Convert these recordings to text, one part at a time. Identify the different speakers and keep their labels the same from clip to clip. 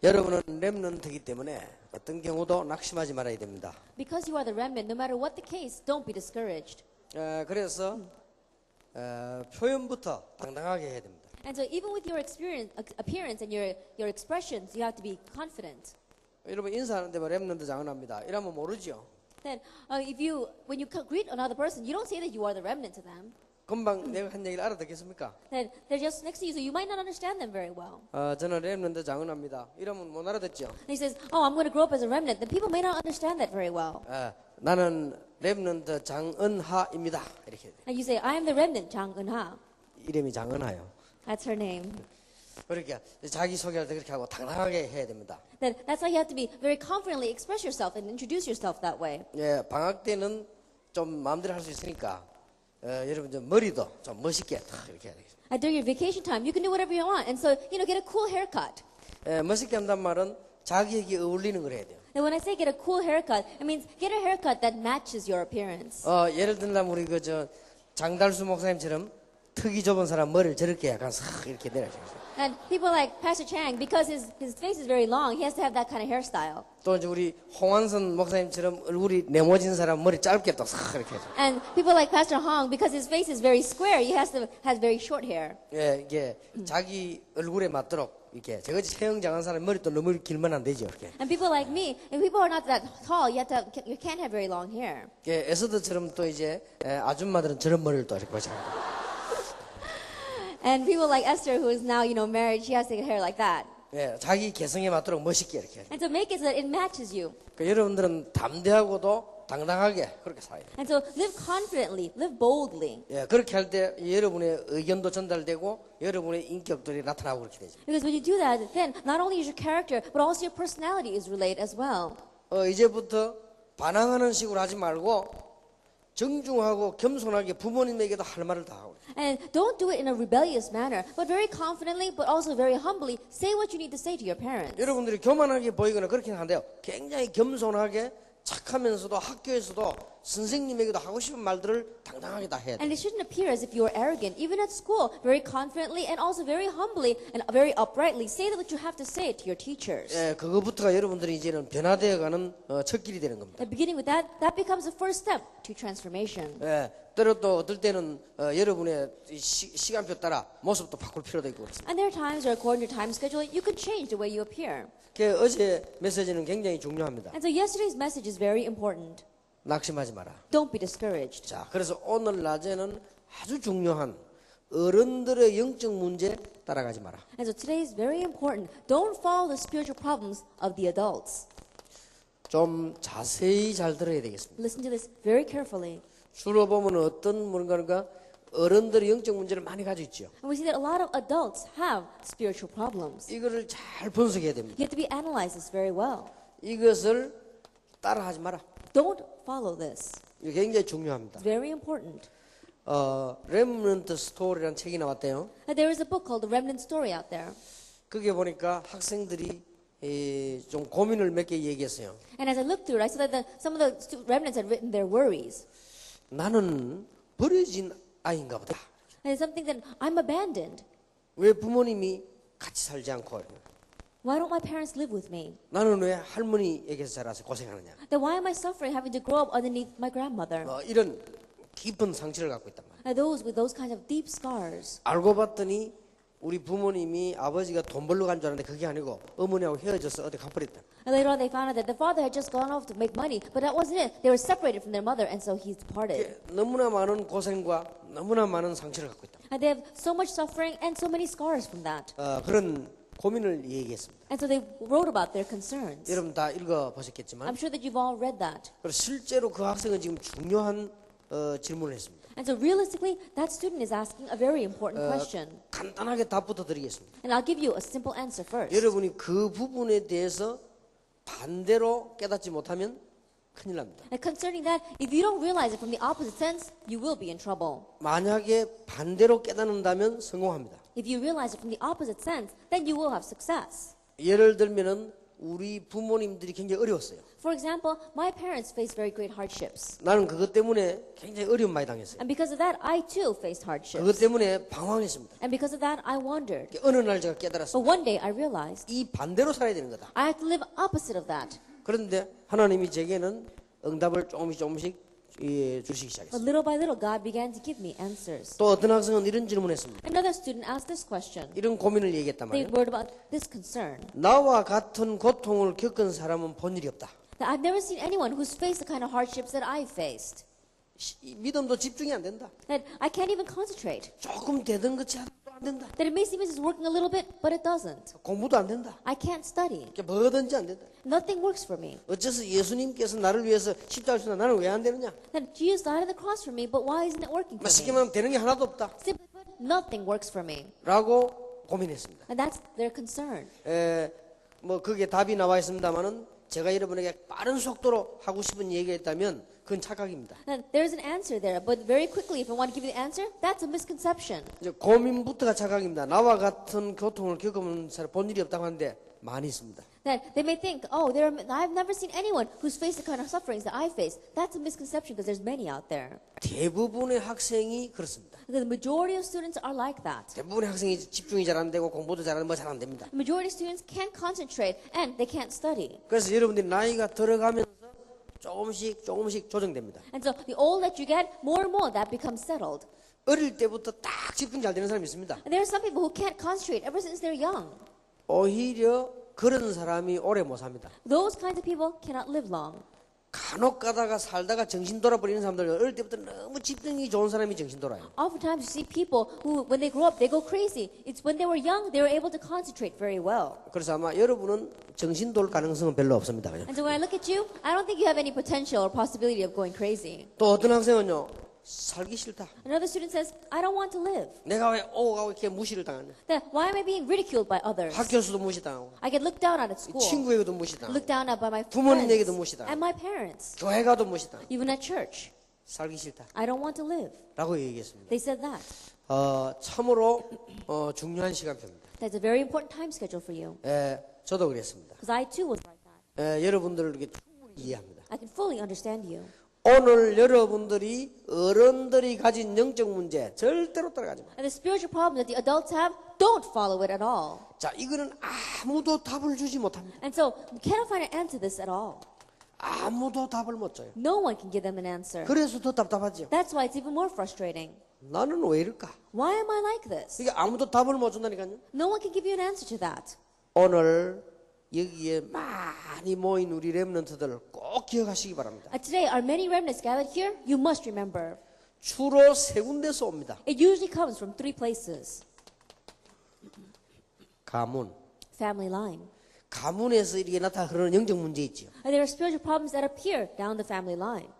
Speaker 1: 여러분은 렘넌트이기 때문에 어떤 경우도 낙심하지 말아야 됩니다.
Speaker 2: Because you are the remnant, no matter what the case, don't be discouraged.
Speaker 1: 그래서 표현부터 당당하게 해야 됩니다.
Speaker 2: And so even with your appearance and your expressions, you have to be confident.
Speaker 1: 여러분 인사하는데 뭐 렘넌트 장언합니다. 이러면 모르죠.
Speaker 2: Then when you greet another person, you don't say that you are the remnant to them.
Speaker 1: 금방 내가 한 얘기를 알아듣겠습니까?
Speaker 2: Then they're just next to you, so you might not understand them very well.
Speaker 1: 저는 렘넌트 장언합니다. 이러면 못 알아듣죠.
Speaker 2: And he says, "Oh, I'm going to grow up as a remnant." Then people may not understand that very well.
Speaker 1: 나는 렘넌트 장은하입니다. 이렇게
Speaker 2: And you say, "I am the remnant, Jang Eun-ha."
Speaker 1: 이름이 장은하요.
Speaker 2: That's her name.
Speaker 1: 그러니까 자기 소개할 때 그렇게 하고 당당하게 해야 됩니다.
Speaker 2: Then that's why you have to be very confidently express yourself and introduce yourself that way.
Speaker 1: 방학 때는 좀 마음대로 할 수 있으니까 여러분 좀 머리도 좀 멋있게 이렇게 해야 되겠습니다.
Speaker 2: And during your vacation time, you can do whatever you want, and so get a cool haircut.
Speaker 1: 멋있게 한단 말은 자기에게 어울리는 걸 해야 돼요.
Speaker 2: And when I say get a cool haircut, it means get a haircut that matches your appearance.
Speaker 1: 예를 들면 우리 장달수 목사님처럼 턱이 좁은 사람 머리를 저렇게 약간 싹 이렇게 내려주세요.
Speaker 2: And people like Pastor Chang, because his face is very long, he has to have that kind of hairstyle.
Speaker 1: 또 이제 우리 홍한선 목사님처럼 얼굴이 네모진 사람 머리 짧게 또 싹 이렇게 해서.
Speaker 2: And people like Pastor Hong, because his face is very square, he has very short hair.
Speaker 1: 이게 자기 얼굴에 맞도록 이렇게 저같이 체형장한 사람 머리 또 너무 길면 안 되죠. 이렇게.
Speaker 2: And people like me, if people are not that tall, you can't have very long hair.
Speaker 1: 에스더처럼 또 이제 아줌마들은 저런 머리를 또 이렇게 보셔요.
Speaker 2: And people like Esther, who is now married, she has to get hair like that.
Speaker 1: 자기 개성에 맞도록 멋있게 이렇게.
Speaker 2: And so make it so that it matches you.
Speaker 1: 여러분들은 담대하고도 당당하게 그렇게 살아야 돼요.
Speaker 2: And so live confidently, live boldly.
Speaker 1: 그렇게 할 때 여러분의 의견도 전달되고 여러분의 인격들이 나타나고 그렇게 되죠.
Speaker 2: Because when you do that, then not only is your character, but also your personality is relayed as well.
Speaker 1: 이제부터 반항하는 식으로 하지 말고 정중하고 겸손하게 부모님에게도 할 말을 다 하고.
Speaker 2: And don't do it in a rebellious manner, but very confidently, but also very humbly, say what you need to say to your parents.
Speaker 1: 여러분들이 교만하게 보이거나 그렇게 한대요. 굉장히 겸손하게 착하면서도 학교에서도 선생님에게도 하고 싶은 말들을 당당하게 다 해야 돼.
Speaker 2: And it shouldn't appear as if you are arrogant, even at school, very confidently and also very humbly and very uprightly say what you have to say to your teachers.
Speaker 1: 그거부터가 여러분들이 이제는 변화되어가는 첫 길이 되는 겁니다.
Speaker 2: And beginning with that becomes the first step to transformation.
Speaker 1: 때로 또 어떨 때는 여러분의 시간표 따라 모습도 바꿀 필요도 있고 그렇습니다.
Speaker 2: And there are times, or according to time schedule, you can change the way you appear.
Speaker 1: 어제 메시지는 굉장히 중요합니다.
Speaker 2: And so yesterday's message is very important.
Speaker 1: 낙심하지 마라.
Speaker 2: Don't be discouraged.
Speaker 1: 자, 그래서 오늘 낮에는 아주 중요한 어른들의 영적 문제 따라가지 마라.
Speaker 2: And so today is very important. Don't follow the spiritual problems of the adults.
Speaker 1: 좀 자세히 잘 들어야 되겠습니다.
Speaker 2: Listen to this very carefully.
Speaker 1: 주로 보면 어떤 뭔가 어른들의 영적 문제를 많이 가지고 있죠.
Speaker 2: And we see that a lot of adults have spiritual problems.
Speaker 1: 이거를 잘 분석해야 됩니다.
Speaker 2: You have to be analyze this very well.
Speaker 1: 이것을 따라하지 마라.
Speaker 2: Don't follow this.
Speaker 1: 이게 굉장히 중요합니다.
Speaker 2: It's very important.
Speaker 1: 렘넌트 스토리라는 책이 나왔대요.
Speaker 2: And there is a book called The Remnant Story out there.
Speaker 1: 거기에 보니까 학생들이 좀 고민을 몇 개 얘기했어요.
Speaker 2: And as I looked through it, I saw that some of the remnants had written their worries.
Speaker 1: 나는 버려진 아이인가 보다.
Speaker 2: And it's something that I'm abandoned.
Speaker 1: 왜 부모님이 같이 살지 않고
Speaker 2: Why don't my parents live with me?
Speaker 1: 나는 왜 할머니에게서 자라서 고생하느냐.
Speaker 2: Then why am I suffering having to grow up underneath my grandmother?
Speaker 1: 이런 깊은 상처를 갖고 있단 말이야.
Speaker 2: And those with those kinds of deep scars.
Speaker 1: 알고 봤더니 우리 부모님이 아버지가 돈 벌러 간 줄 알았는데 그게 아니고 어머니하고 헤어져서 어디 가버렸다.
Speaker 2: And later on they found out that the father had just gone off to make money, but that wasn't it. They were separated from their mother, and so he's departed.
Speaker 1: 너무나 많은 고생과 너무나 많은 상처를 갖고 있다.
Speaker 2: And they have so much suffering and so many scars from that.
Speaker 1: 그런 고민을 얘기했습니다.
Speaker 2: And so they wrote about their concerns.
Speaker 1: 여러분 다 읽어보셨겠지만
Speaker 2: I'm sure that you've all read that.
Speaker 1: 그리고 실제로 그 학생은 지금 중요한 질문을 했습니다.
Speaker 2: And so realistically, that student is asking a very important question.
Speaker 1: 간단하게 답부터 드리겠습니다.
Speaker 2: And I'll give you a simple answer first.
Speaker 1: 여러분이 그 부분에 대해서 반대로 깨닫지 못하면 큰일 납니다.
Speaker 2: And concerning that, if you don't realize it from the opposite sense, you will be in trouble.
Speaker 1: 만약에 반대로 깨닫는다면 성공합니다.
Speaker 2: If you realize it from the opposite sense, then you will have success.
Speaker 1: 예를 들면은 우리 부모님들이 굉장히 어려웠어요.
Speaker 2: For example, my parents faced very great hardships.
Speaker 1: 나는 그것 때문에 굉장히 어려움 많이 당했어요.
Speaker 2: And because of that, I too faced
Speaker 1: 그것
Speaker 2: hardships.
Speaker 1: 때문에 방황했습니다.
Speaker 2: And because of that, I wandered.
Speaker 1: 어느 날 제가
Speaker 2: But
Speaker 1: 깨달았습니다.
Speaker 2: one day I realized
Speaker 1: 이 반대로 살아야 되는 거다.
Speaker 2: I have to live opposite of that.
Speaker 1: 그런데 하나님이 제게는 응답을 조금씩 주시기 시작했어요.
Speaker 2: But little by little, God began to give me answers.
Speaker 1: 또 어떤 학생은 이런 질문했습니다.
Speaker 2: Another student asked this question.
Speaker 1: 이런 고민을 얘기했단
Speaker 2: They
Speaker 1: 말이에요.
Speaker 2: wrote about this concern.
Speaker 1: 나와 같은 고통을 겪은 사람은 본 일이 없다.
Speaker 2: That I've never seen anyone who's faced the kind of hardships that I faced.
Speaker 1: 이 믿음도 집중이 안 된다.
Speaker 2: That I can't even concentrate.
Speaker 1: 조금 되던 것이 하나도 안 된다.
Speaker 2: That it may seem as it's working a little bit, but it doesn't.
Speaker 1: 공부도 안 된다.
Speaker 2: I can't study.
Speaker 1: 이렇게 뭐든지 안 된다.
Speaker 2: Nothing works for me.
Speaker 1: 어째서 예수님께서 나를 위해서 십자가를 주나 나는 왜 안 되느냐?
Speaker 2: That Jesus died on the cross for me, but why isn't it working for
Speaker 1: 쉽게
Speaker 2: me?
Speaker 1: 말하면 되는 게 하나도 없다.
Speaker 2: Simply put, nothing works for me.
Speaker 1: 라고 고민했습니다.
Speaker 2: And that's their concern.
Speaker 1: 뭐 그게 답이 나와 있습니다만은 제가 여러분에게 빠른 속도로 하고 싶은 얘기가 있다면 그건 착각입니다.
Speaker 2: And there's an answer there, but very quickly, if I want to give you the answer, that's a misconception.
Speaker 1: 이제 고민부터가 착각입니다. 나와 같은 고통을 겪으면 본 일이 없다고 하는데 많이 있습니다.
Speaker 2: That they may think, oh, I've never seen anyone who's faced the kind of sufferings that I face. That's a misconception because there's many out there.
Speaker 1: 대부분의 학생이 그렇습니다.
Speaker 2: The majority of students are like that.
Speaker 1: 대부분의 학생이 집중이 잘 안 되고 공부도 잘 안 잘 안 됩니다.
Speaker 2: The majority of students can't concentrate and they can't study.
Speaker 1: 그래서 여러분들이 나이가 들어가면서 조금씩 조정됩니다.
Speaker 2: And so the older that you get, more and more that becomes settled.
Speaker 1: 어릴 때부터 딱 집중 잘 되는 사람이 있습니다.
Speaker 2: And there are some people who can't concentrate ever since they're young.
Speaker 1: 오히려 그런 사람이 오래 못 삽니다.
Speaker 2: Those kinds of people cannot live long.
Speaker 1: 간혹 가다가 살다가 정신 돌아버리는 사람들 어릴 때부터 너무 집중이 좋은 사람이 정신 돌아요.
Speaker 2: Oftentimes you see people who, when they grow up, they go crazy. It's when they were young, they were able to concentrate very well.
Speaker 1: 그래서 아마 여러분은 정신 돌 가능성은 별로 없습니다. 그죠?
Speaker 2: And so when I look at you, I don't think you have any potential or possibility of going crazy.
Speaker 1: 또 어떤 학생은요, 살기 싫다.
Speaker 2: Another student says, I don't want to live.
Speaker 1: 내가 왜 오가고 이렇게 무시를 당하냐?
Speaker 2: That, why am I being ridiculed by others?
Speaker 1: 학교에서도 무시당하고,
Speaker 2: I get looked down at at school,
Speaker 1: 친구에게도 무시당하고,
Speaker 2: looked down at by my
Speaker 1: 부모님에게도
Speaker 2: friends,
Speaker 1: 무시당하고,
Speaker 2: and my parents,
Speaker 1: 교회 가도 무시당하고,
Speaker 2: even at church.
Speaker 1: 살기 싫다.
Speaker 2: I don't want to live.
Speaker 1: 라고 얘기했습니다.
Speaker 2: They said that.
Speaker 1: 참으로 중요한 시간표입니다.
Speaker 2: That's a very important time schedule for you.
Speaker 1: 저도 그랬습니다.
Speaker 2: Because I too was like that.
Speaker 1: 여러분들을 이렇게 충분히 이해합니다.
Speaker 2: I can fully understand you.
Speaker 1: 오늘 여러분들이 어른들이 가진 영적 문제 절대로 따라가지 마.
Speaker 2: And the spiritual problem that the adults have, don't follow it at all.
Speaker 1: 자, 이거는 아무도 답을 주지 못합니다.
Speaker 2: And so you cannot find an answer to this at all.
Speaker 1: 아무도 답을 못 줘요.
Speaker 2: No one can give them an answer.
Speaker 1: 그래서 더 답답하죠.
Speaker 2: That's why it's even more frustrating.
Speaker 1: 나는 왜 이럴까?
Speaker 2: Why am I like this?
Speaker 1: 이게 아무도 답을 못 준다니까요.
Speaker 2: No one can give you an answer to that.
Speaker 1: 오늘 여기에 많이 모인 우리 렘넌트들 꼭 기억하시기 바랍니다.
Speaker 2: Today, our many remnants gathered here, you must remember.
Speaker 1: 주로 세 군데서 옵니다.
Speaker 2: It usually comes from three places.
Speaker 1: 가문.
Speaker 2: Family line.
Speaker 1: 가문에서 이렇게 나타 흐르는 영적 문제 있죠.
Speaker 2: And there are spiritual problems that appear down the family line.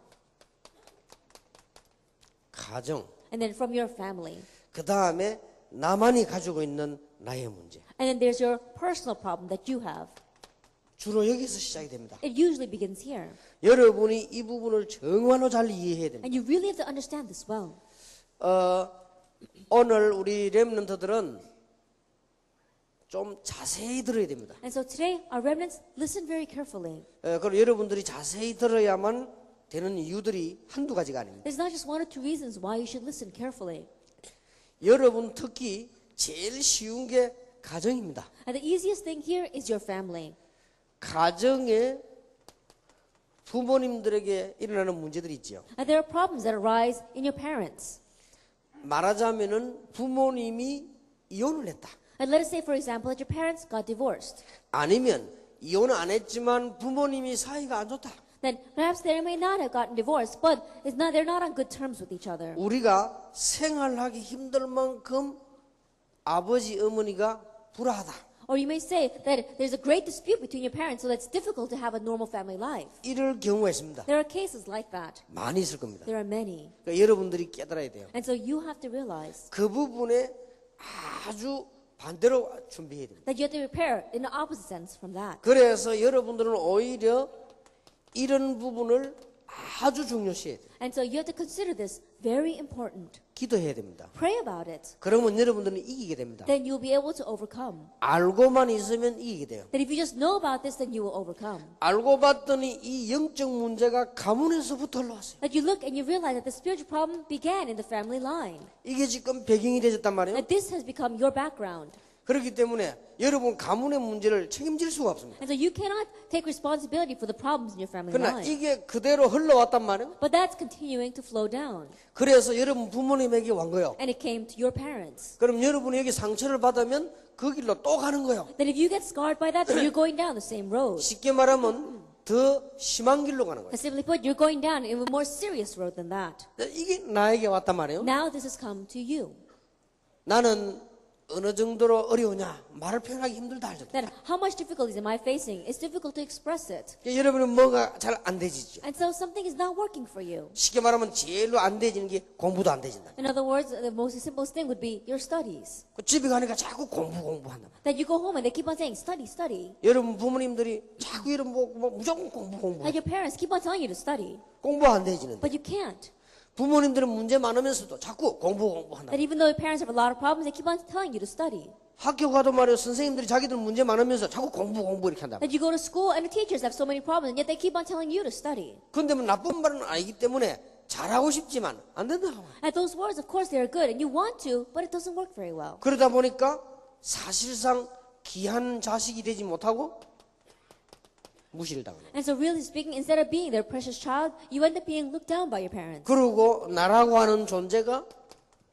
Speaker 1: 가정.
Speaker 2: And then from your family.
Speaker 1: 그 다음에 나만이 가지고 있는 나의 문제.
Speaker 2: And then there's your personal problem that you have.
Speaker 1: 주로 여기서 시작이 됩니다.
Speaker 2: It usually begins here.
Speaker 1: 여러분이 이 부분을 정말로 잘 이해해야 됩니다.
Speaker 2: And you really have to understand this well.
Speaker 1: 오늘 우리 렘넌트들은 좀 자세히 들어야 됩니다.
Speaker 2: And so today, our remnants, listen very carefully.
Speaker 1: 그리고 여러분들이 자세히 들어야만 되는 이유들이 한두 가지가 아닙니다.
Speaker 2: There's not just one or two reasons why you should listen carefully.
Speaker 1: 여러분 특히 제일 쉬운 게 가정입니다.
Speaker 2: And the easiest thing here is your family.
Speaker 1: 가정에 부모님들에게 일어나는 문제들이 있죠.
Speaker 2: And there are problems that arise in your parents.
Speaker 1: 말하자면은 부모님이 이혼을 했다.
Speaker 2: And let us say, for example, that your parents got divorced.
Speaker 1: 아니면 이혼을 안 했지만 부모님이 사이가 안 좋다.
Speaker 2: Then perhaps they may not have gotten divorced, but they're not on good terms with each other.
Speaker 1: 우리가 생활하기 힘들 만큼 아버지 어머니가 불화하다.
Speaker 2: Or you may say that there's a great dispute between your parents, so that's difficult to have a normal family life.
Speaker 1: 이럴 경우가 있습니다.
Speaker 2: There are cases like that.
Speaker 1: 많이 있을 겁니다.
Speaker 2: There are many.
Speaker 1: 그러니까 여러분들이 깨달아야 돼요.
Speaker 2: And so you have to realize
Speaker 1: 그 부분에 아주 반대로 준비해야 됩니다.
Speaker 2: that you have to prepare in the opposite sense from that.
Speaker 1: 그래서 여러분들은 오히려 이런 부분을 아주 중요시해야 돼요.
Speaker 2: And so you have to consider this very important.
Speaker 1: 기도해야 됩니다.
Speaker 2: Pray about it.
Speaker 1: 그러면 여러분들은 이기게 됩니다.
Speaker 2: Then you'll be able to overcome.
Speaker 1: 알고만 있으면 이기게 돼요.
Speaker 2: That if you just know about this, then you will overcome.
Speaker 1: 알고 봤더니 이 영적 문제가 가문에서부터 올라왔어요.
Speaker 2: That you look and you realize that the spiritual problem began in the family line.
Speaker 1: 이게 지금 배경이 되었단 말이에요.
Speaker 2: That this has become your background.
Speaker 1: 그렇기 때문에 여러분 가문의 문제를 책임질 수가 없습니다.
Speaker 2: And so you cannot take responsibility for the problems in your family
Speaker 1: 그러나
Speaker 2: line.
Speaker 1: 이게 그대로 흘러왔단 말이에요.
Speaker 2: But that's continuing to flow down.
Speaker 1: 그래서 여러분 부모님에게 온 거예요.
Speaker 2: And it came to your parents.
Speaker 1: 그럼 여러분이 여기 상처를 받으면 그 길로 또 가는 거예요.
Speaker 2: That if you get scarred by that, then you're going down the same road.
Speaker 1: 쉽게 말하면 더 심한 길로 가는 거예요.
Speaker 2: And simply put, you're going down in a more serious road than that.
Speaker 1: 이게 나에게 왔단 말이에요.
Speaker 2: Now this has come to you.
Speaker 1: 나는 어느 정도로 어려우냐 말을 표현하기 힘들다 할지도.
Speaker 2: Then how much difficulties am I facing? It's difficult to express it.
Speaker 1: 여러분은 뭐가 잘 안 되지죠.
Speaker 2: And so something is not working for you.
Speaker 1: 쉽게 말하면 제일로 안 되지는 게 공부도 안 되진다.
Speaker 2: In other words, the most simplest thing would be your studies.
Speaker 1: 그 집에 가니까 자꾸 공부한다.
Speaker 2: That you go home and they keep on saying, study, study.
Speaker 1: 여러분 부모님들이 자꾸 이런 뭐 무조건 공부.
Speaker 2: Like your parents keep on telling you to study,
Speaker 1: 공부 안 되지는데.
Speaker 2: but you can't.
Speaker 1: 부모님들은 문제 많으면서도 자꾸 공부한다.
Speaker 2: That even though your parents have a lot of problems, they keep on telling you to study.
Speaker 1: 학교 가도 말이에요. 선생님들이 자기들 문제 많으면서 자꾸 공부 이렇게 한다.
Speaker 2: That you go to school and the teachers have so many problems, and yet they keep on telling you to study.
Speaker 1: 근데 뭐 나쁜 말은 아니기 때문에 잘하고 싶지만 안 된다.
Speaker 2: And those words, of course, they are good, and you want to, but it doesn't work very well.
Speaker 1: 그러다 보니까 사실상 귀한 자식이 되지 못하고 무시를 당하는.
Speaker 2: And so really speaking, instead of being their precious child, you end up being looked down by your parents.
Speaker 1: 그리고 나라고 하는 존재가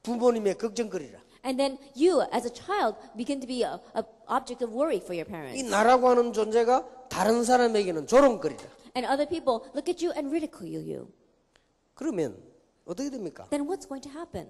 Speaker 1: 부모님의 걱정거리라.
Speaker 2: And then you, as a child, begin to be a object of worry for your
Speaker 1: 이
Speaker 2: parents.
Speaker 1: 나라고 하는 존재가 다른 사람에게는 조롱거리라.
Speaker 2: And other people look at you and ridicule you.
Speaker 1: 그러면 어떻게 됩니까?
Speaker 2: Then what's going to happen?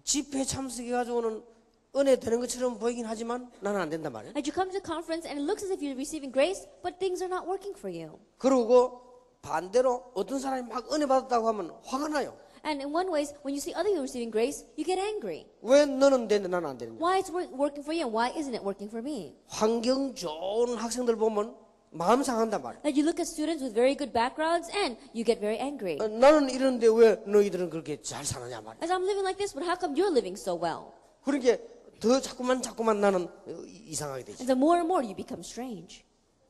Speaker 1: 집회 참석해가지고는 은혜 되는 것처럼 보이긴 하지만 나는 안 된단 말이에요.
Speaker 2: And you come to the conference and it looks as if you're receiving grace, but things are not working for you.
Speaker 1: 그리고 반대로 어떤 사람이 막 은혜 받았다고 하면 화가 나요.
Speaker 2: And in one ways, when you see other people receiving grace, you get angry.
Speaker 1: 왜 너는 되는데 나는 안 되는지.
Speaker 2: Why it's working for you and why isn't it working for me?
Speaker 1: 환경 좋은 학생들 보면 마음 상한단 말이에요.
Speaker 2: Like you look at students with very good backgrounds and you get very angry.
Speaker 1: 나는 이러는데 왜 너희들은 그렇게 잘 사느냐 말이에요.
Speaker 2: As I'm living like this, but how come you're living so well?
Speaker 1: 그러니까 더 자꾸만 나는 이상하게 되죠.
Speaker 2: And the more and more you become strange.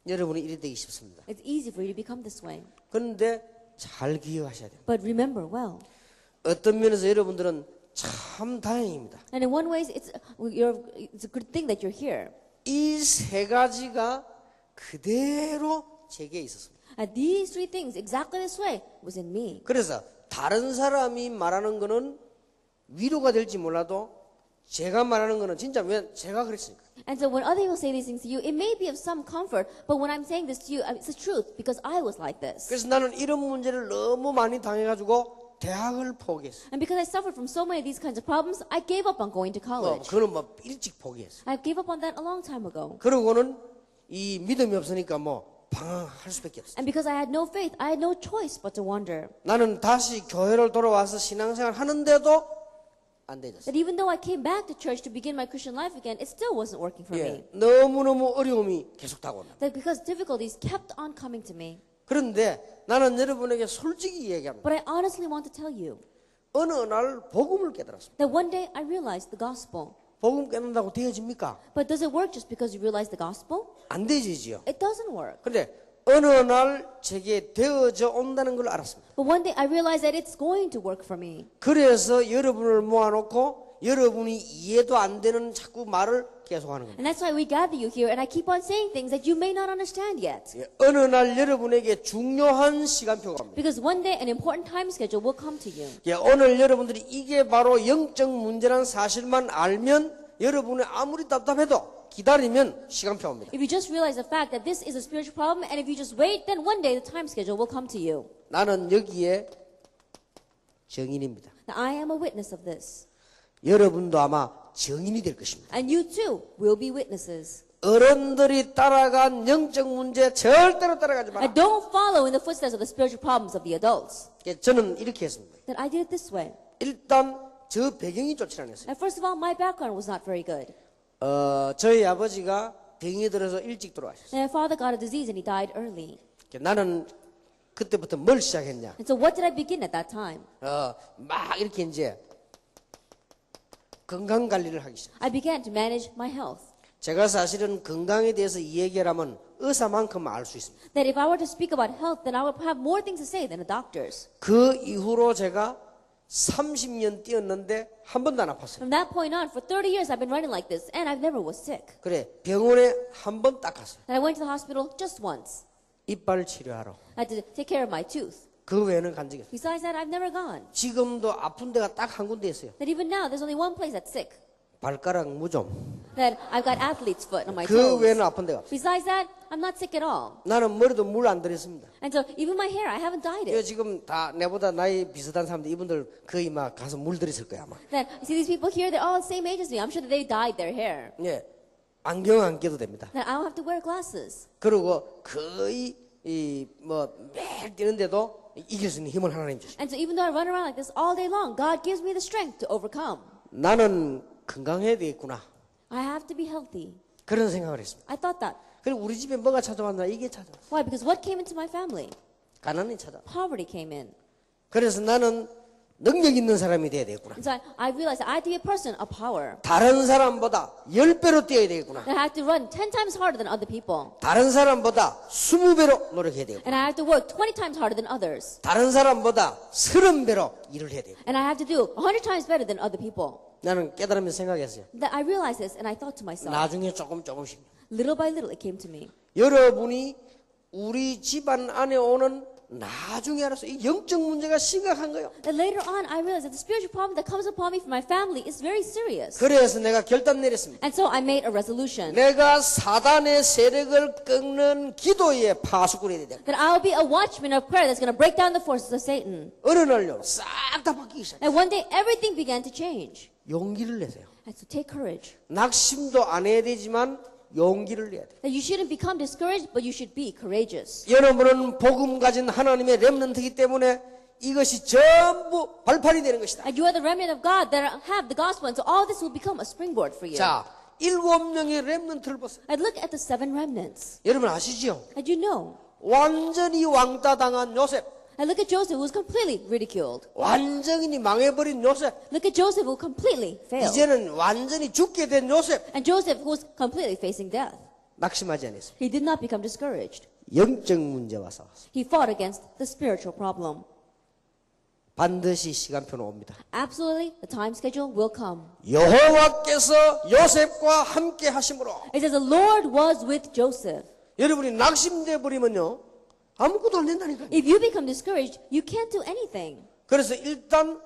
Speaker 1: 여러분이 이래 되기 쉽습니다.
Speaker 2: It's easy for you to become this way.
Speaker 1: 그런데 잘 기억하셔야 돼요.
Speaker 2: But remember well.
Speaker 1: 어떤 면에서 여러분들은 참 다행입니다.
Speaker 2: And in one way, it's a good thing that you're here.
Speaker 1: 이 세 가지가 그대로 제게 있었습니다.
Speaker 2: And these three things, exactly this way, was in me.
Speaker 1: 그래서 다른 사람이 말하는 거는 위로가 될지 몰라도 제가 말하는 거는 진짜 왜 제가 그랬으니까.
Speaker 2: And so when other people say these things to you, it may be of some comfort, but when I'm saying this to you, it's the truth because I was like this.
Speaker 1: 그래서 나는 이런 문제를 너무 많이 당해가지고 대학을 포기했어요.
Speaker 2: And because I suffered from so many of these kinds of problems, I gave up on going to college.
Speaker 1: 그거는 뭐 일찍 포기했어요.
Speaker 2: I gave up on that a long time ago.
Speaker 1: 그러고는 이 믿음이 없으니까 뭐 방황할 수밖에 없어요.
Speaker 2: And because I had no faith, I had no choice but to wander.
Speaker 1: 나는 다시 교회를 돌아와서 신앙생활 하는데도 안 되졌어요.
Speaker 2: That even though I came back to church to begin my Christian life again, it still wasn't working for me.
Speaker 1: 너무너무 어려움이 계속 다가온다.
Speaker 2: That because difficulties kept on coming to me.
Speaker 1: 그런데 나는 여러분에게 솔직히 얘기합니다.
Speaker 2: But I honestly want to tell you
Speaker 1: 어느 날 복음을 깨달았습니다.
Speaker 2: that one day I realized the gospel.
Speaker 1: 복음 깨닫는다고 되어집니까?
Speaker 2: But does it work just because you realize the gospel?
Speaker 1: 안 되지요.
Speaker 2: It doesn't work.
Speaker 1: 그런데 어느 날 제게 되어져 온다는 걸 알았습니다.
Speaker 2: But one day I realized that it's going to work for me.
Speaker 1: 그래서 여러분을 모아놓고 여러분이 이해도 안 되는 자꾸 말을 계속하는 겁니다.
Speaker 2: And that's why we gather you here and I keep on saying things that you may not understand yet.
Speaker 1: 어느 날 여러분에게 중요한 시간표가 옵니다.
Speaker 2: Because one day an important time schedule will come to you.
Speaker 1: 오늘 여러분들이 이게 바로 영적 문제라는 사실만 알면 여러분이 아무리 답답해도 기다리면 시간표 옵니다.
Speaker 2: If you just realize the fact that this is a spiritual problem and if you just wait, then one day the time schedule will come to you.
Speaker 1: 나는 여기에 증인입니다.
Speaker 2: Now I am a witness of this.
Speaker 1: 여러분도 아마 증인이 될 것입니다.
Speaker 2: And you too will be witnesses.
Speaker 1: 어른들이 따라간 영적 문제 절대로 따라가지 마라.
Speaker 2: And don't follow in the footsteps of the spiritual problems of the adults.
Speaker 1: 저는 이렇게 했습니다.
Speaker 2: That I did it this way.
Speaker 1: 일단 저 배경이 좋지 않았어요.
Speaker 2: Now first of all, my background was not very good.
Speaker 1: 저희 아버지가 병이 들어서 일찍 돌아가셨어요.
Speaker 2: And my father got a disease and he died early.
Speaker 1: 나는 그때부터 뭘 시작했냐?
Speaker 2: And so what did I begin at that time?
Speaker 1: 막 이렇게 이제 건강 관리를 하기 시작.
Speaker 2: I began to manage my health.
Speaker 1: 제가 사실은 건강에 대해서 이 얘기를 하면 의사만큼 알 수 있습니다.
Speaker 2: That if I were to speak about health, then I would have more things to say than the doctors.
Speaker 1: 그 이후로 제가 30년 뛰었는데 한 번도 안 아팠어요.
Speaker 2: From that point on, for 30 years I've been running like this, and I've never was sick.
Speaker 1: 그래 병원에 한 번 딱 갔어요.
Speaker 2: And I went to the hospital just once.
Speaker 1: 이빨 치료하러.
Speaker 2: I had to take care of my tooth.
Speaker 1: 그 외에는 간 적이 없어요.
Speaker 2: Besides that, I've never gone.
Speaker 1: 지금도 아픈 데가 딱 한 군데 있어요.
Speaker 2: That even now, there's only one place that's sick.
Speaker 1: 발가락 무좀.
Speaker 2: That I've got athlete's foot on my
Speaker 1: 그
Speaker 2: toes.
Speaker 1: 외에는 아픈 데가 없어요.
Speaker 2: Besides that, I'm not sick at all.
Speaker 1: 나는 머리도 물 안 들였습니다.
Speaker 2: And so even my hair, I haven't dyed
Speaker 1: 이거
Speaker 2: it.
Speaker 1: 지금 다 내보다 나이 비슷한 사람들 이분들 거의 막 가서 물 들였을 거야 아마.
Speaker 2: That you see these people here, they're all the same age as me. I'm sure that they dyed their hair.
Speaker 1: 예, 안경 안 껴도 됩니다.
Speaker 2: That I don't have to wear glasses.
Speaker 1: 그리고 거의 매일 뛰는데도 이길 수 있는 힘을 하나님 주십니다.
Speaker 2: And so even though I run around like this all day long, God gives me the strength to overcome.
Speaker 1: 나는 건강해야 되겠구나.
Speaker 2: I have to be healthy.
Speaker 1: 그런 생각을 했습니다.
Speaker 2: I thought that.
Speaker 1: 그리고 우리 집에 뭐가 찾아왔나 이게 찾아왔어.
Speaker 2: Why? Because what came into my family?
Speaker 1: 가난이 찾아왔어.
Speaker 2: Poverty came in.
Speaker 1: 그래서 나는 능력 있는 사람이 돼야 되겠구나.
Speaker 2: And so I realized that I had to be a person of power.
Speaker 1: 다른 사람보다 10배로 뛰어야 되겠구나.
Speaker 2: That I have to run 10 times harder than other people.
Speaker 1: 다른 사람보다 20배로 노력해야 되겠구나.
Speaker 2: And I have to work 20 times harder than others.
Speaker 1: 다른 사람보다 30배로 일을 해야 되겠구나.
Speaker 2: And I have to do 100 times better than other people.
Speaker 1: 나는 깨달으면서 생각했어요.
Speaker 2: That I realized this and I thought to myself,
Speaker 1: 나중에 조금씩.
Speaker 2: little by little it came to me.
Speaker 1: 여러분이 우리 집안 안에 오는 나중에 알아서 이 영적 문제가 심각한 거예요.
Speaker 2: That later on I realized that the spiritual problem that comes upon me from my family is very serious.
Speaker 1: 그래서 내가 결단 내렸습니다.
Speaker 2: And so I made a resolution
Speaker 1: 내가 사단의 세력을 꺾는 기도의 파수꾼이 되야 돼.
Speaker 2: that I will be a watchman of prayer that's going to break down the forces of Satan.
Speaker 1: 어느 날요 싹 다 바뀌기 시작.
Speaker 2: And one day everything began to change.
Speaker 1: 용기를 내세요.
Speaker 2: And so take courage.
Speaker 1: 낙심도 안 해야 되지만 용기를 내야 돼.
Speaker 2: That you shouldn't become discouraged, but you should be courageous.
Speaker 1: 여러분은 복음 가진 하나님의 렘넌트이기 때문에 이것이 전부 발판이 되는 것이다.
Speaker 2: And you are the remnant of God that have the gospel, and so all this will become a springboard for you.
Speaker 1: 자, 7명의 렘넌트를 보세요.
Speaker 2: And look at the 7 remnants.
Speaker 1: 여러분 아시죠?
Speaker 2: And you know,
Speaker 1: 완전히 왕따당한 요셉.
Speaker 2: and look at Joseph, who was completely ridiculed.
Speaker 1: 완전히 망해버린 요셉.
Speaker 2: Look at Joseph, who completely failed.
Speaker 1: 이제는 완전히 죽게 된 요셉.
Speaker 2: And Joseph, who was completely facing death.
Speaker 1: 낙심하지 않았습니다.
Speaker 2: He did not become discouraged.
Speaker 1: 영적 문제와 싸웠습니다.
Speaker 2: He fought against the spiritual problem.
Speaker 1: 반드시 시간표는 옵니다.
Speaker 2: Absolutely, the time schedule will come.
Speaker 1: 여호와께서 요셉과 함께 하심으로
Speaker 2: It says the Lord was with Joseph.
Speaker 1: 여러분이 낙심돼 버리면요 아무것도 안 된다니까요.
Speaker 2: If you become discouraged, you can't do anything.
Speaker 1: 그래서 일단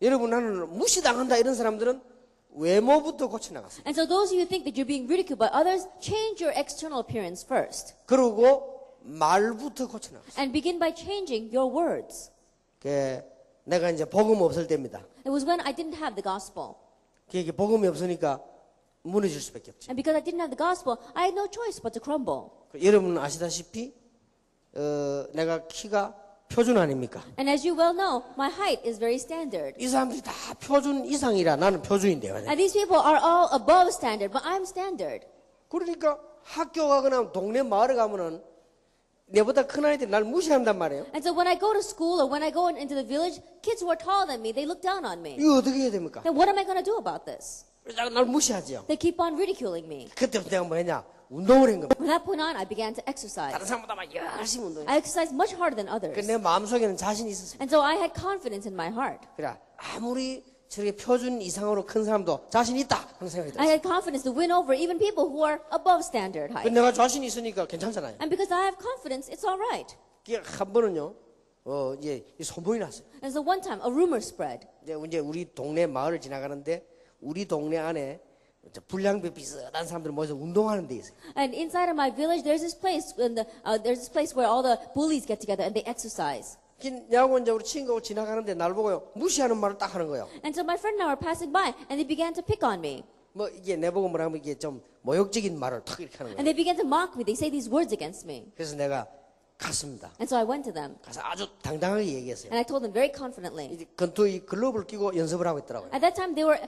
Speaker 1: 여러분 나는 무시당한다 이런 사람들은 외모부터 고쳐나갔어요.
Speaker 2: And so those of you who think that you're being ridiculed by others, change your external appearance first.
Speaker 1: 그리고 말부터 고쳐나갔어요.
Speaker 2: And begin by changing your words.
Speaker 1: 내가 이제 복음 없을 때입니다.
Speaker 2: It was when I didn't have the gospel.
Speaker 1: 그게 복음이 없으니까 무너질 수밖에 없죠.
Speaker 2: And because I didn't have the gospel, I had no choice but to crumble.
Speaker 1: 여러분 아시다시피 내가 키가 표준 아닙니까?
Speaker 2: And as you well know, my height is very standard.
Speaker 1: 이 사람들이 다 표준 이상이라 나는 표준인데요.
Speaker 2: And these people are all above standard, but I'm standard.
Speaker 1: 그러니까 학교 가거나 동네 마을에 가면은 내보다 큰 아이들이 날 무시한단 말이에요.
Speaker 2: And so when I go to school or when I go into the village, kids who are taller than me, they look down on me.
Speaker 1: 이거 어떻게 해야 됩니까?
Speaker 2: Then what am I going to do about this?
Speaker 1: 날 무시하죠.
Speaker 2: They keep on ridiculing me.
Speaker 1: 그때부터 내가 뭐 했냐? 운동을 한 겁니다.
Speaker 2: From that point on, I began to exercise.
Speaker 1: 다른 사람보다 막 열심히 운동해.
Speaker 2: I exercised much harder than others.
Speaker 1: 내 마음속에는 자신이 있었어요.
Speaker 2: And so I had confidence in my heart.
Speaker 1: 그래 아무리 저렇게 표준 이상으로 큰 사람도 자신 있다 하는 생각이
Speaker 2: I
Speaker 1: 들었어요.
Speaker 2: had confidence to win over even people who are above standard height.
Speaker 1: 내가 자신이 있으니까 괜찮잖아요.
Speaker 2: And because I have confidence, it's all right.
Speaker 1: 그게 한 번은요, 이제 소문이 났어요.
Speaker 2: And so one time, a rumor spread.
Speaker 1: 이제 우리 동네 마을을 지나가는데 우리 동네 안에 불량배 비슷한 사람들 모여서 운동하는 데 있어요.
Speaker 2: And inside of my village, there's this place where all the bullies get together and they exercise.
Speaker 1: 내하고 이제 우리 친구하고 지나가는데 날 보고요 무시하는 말을 딱 하는 거예요.
Speaker 2: And so my friend and I were passing by, and they began to pick on me.
Speaker 1: 뭐 이게 내보고 뭐라면 이게 좀 모욕적인 말을 탁 이렇게 하는
Speaker 2: And
Speaker 1: 거예요.
Speaker 2: they began to mock me. They say these words against me.
Speaker 1: 그래서 내가 갔습니다.
Speaker 2: And so I went to them,
Speaker 1: 가서 아주 당당하게 얘기했어요.
Speaker 2: and I told them very confidently.
Speaker 1: 이제 건투 이 글러브를 끼고 연습을 하고 있더라고요.
Speaker 2: At that time, they were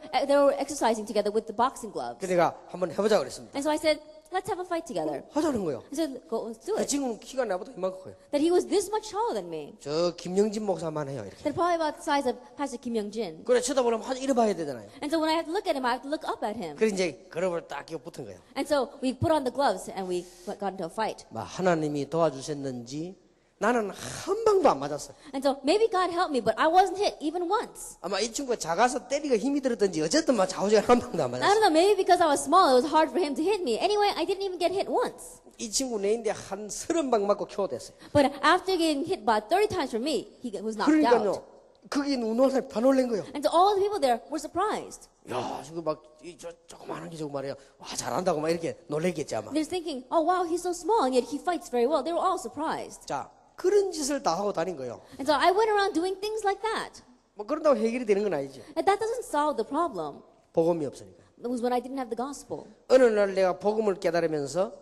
Speaker 2: exercising together with the boxing gloves.
Speaker 1: 그래서 내가 한번 해보자 그랬습니다.
Speaker 2: And so I said, let's have a fight together.
Speaker 1: 하자는 거예요.
Speaker 2: I said, go, let's do
Speaker 1: 그
Speaker 2: it.
Speaker 1: 친구는 키가 나보다 이만큼 커요.
Speaker 2: That he was this much taller than me.
Speaker 1: 저 김영진 목사만 해요 이렇게.
Speaker 2: That probably about the size of Pastor Kim Young-jin.
Speaker 1: 그래 쳐다보려면 한 이래 봐야 되잖아요.
Speaker 2: And so when I have to look at him, I have to look up at him.
Speaker 1: 그래 이제 그룹을 딱 끼고 붙은 거예요.
Speaker 2: And so we put on the gloves and we got into a fight.
Speaker 1: 막 하나님이 도와주셨는지 나는 한 방도 안 맞았어요.
Speaker 2: And so maybe God helped me, but I wasn't hit even once.
Speaker 1: 아마 이 친구가 작아서 때리가 힘이 들었던지 어쨌든 막 좌우지간 한 방도 안
Speaker 2: I don't
Speaker 1: 맞았어요.
Speaker 2: know, maybe because I was small, it was hard for him to hit me. Anyway, I didn't even get hit once.
Speaker 1: 이 친구 내인데 한 30방 맞고 켜됐어요.
Speaker 2: But after getting hit about 30 times from me, he was knocked
Speaker 1: 그러니까요.
Speaker 2: out.
Speaker 1: 거기 눈을 다 놀란 거예요.
Speaker 2: And so all the people there were surprised.
Speaker 1: 야, 저거 막, 조그마한 게 저거 말이야. 와, 잘한다고 막 이렇게 놀랬겠지 아마.
Speaker 2: They're thinking, oh wow, he's so small, and yet he fights very well. They were all surprised.
Speaker 1: 자, 그런 짓을 다 하고 다닌 거예요.
Speaker 2: And so I went around doing things like that.
Speaker 1: 뭐 그런다고 해결이 되는 건 아니지.
Speaker 2: And that doesn't solve the problem.
Speaker 1: 복음이 없으니까.
Speaker 2: It was when I didn't have the gospel.
Speaker 1: 어느 날 내가 복음을 깨달으면서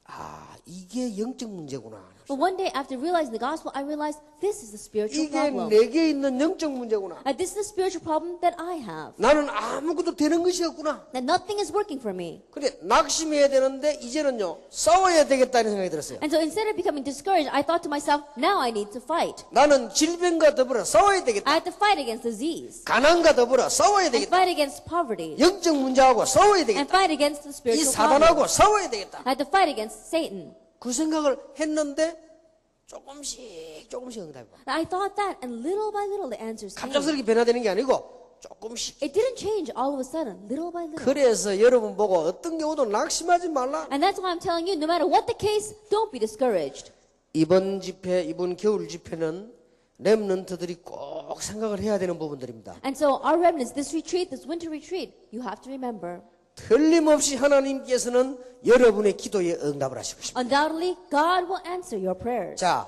Speaker 1: 아, 이게 영적 문제구나.
Speaker 2: But one day, after realizing the gospel, I realized this is the spiritual
Speaker 1: 이게
Speaker 2: problem.
Speaker 1: 내게 있는 영적 문제구나.
Speaker 2: This is the spiritual problem that I have.
Speaker 1: 나는 아무것도 되는 것이 없구나.
Speaker 2: That nothing is working for me.
Speaker 1: 근데 낙심해야 되는데 이제는요 싸워야 되겠다는 생각이 들었어요.
Speaker 2: And so instead of becoming discouraged, I thought to myself, now I need to fight.
Speaker 1: 나는 질병과 더불어 싸워야 되겠다.
Speaker 2: I have to fight against disease.
Speaker 1: 가난과 더불어 싸워야
Speaker 2: And
Speaker 1: 되겠다.
Speaker 2: fight against poverty.
Speaker 1: 영적 문제하고 싸워야
Speaker 2: And
Speaker 1: 되겠다.
Speaker 2: fight against the
Speaker 1: 이
Speaker 2: spiritual
Speaker 1: 사단하고
Speaker 2: problem.
Speaker 1: 싸워야 되겠다.
Speaker 2: I have to fight against Satan.
Speaker 1: 그 생각을 했는데 조금씩 응답이 와.
Speaker 2: And I thought that, and little by little the answers came.
Speaker 1: 갑작스럽게 변화되는 게 아니고 조금씩.
Speaker 2: It didn't change all of a sudden, little by little.
Speaker 1: 그래서 여러분 보고 어떤 경우도 낙심하지 말라.
Speaker 2: And that's why I'm telling you, no matter what the case, don't be discouraged.
Speaker 1: 이번 집회, 이번 겨울 집회는 렘넌트들이 꼭 생각을 해야 되는 부분들입니다.
Speaker 2: And so our remnants, this retreat, this winter retreat, you have to remember.
Speaker 1: 틀림없이 하나님께서는 여러분의 기도에 응답을 하시고 싶습니다.
Speaker 2: Undoubtedly, God will answer your prayers.
Speaker 1: 자,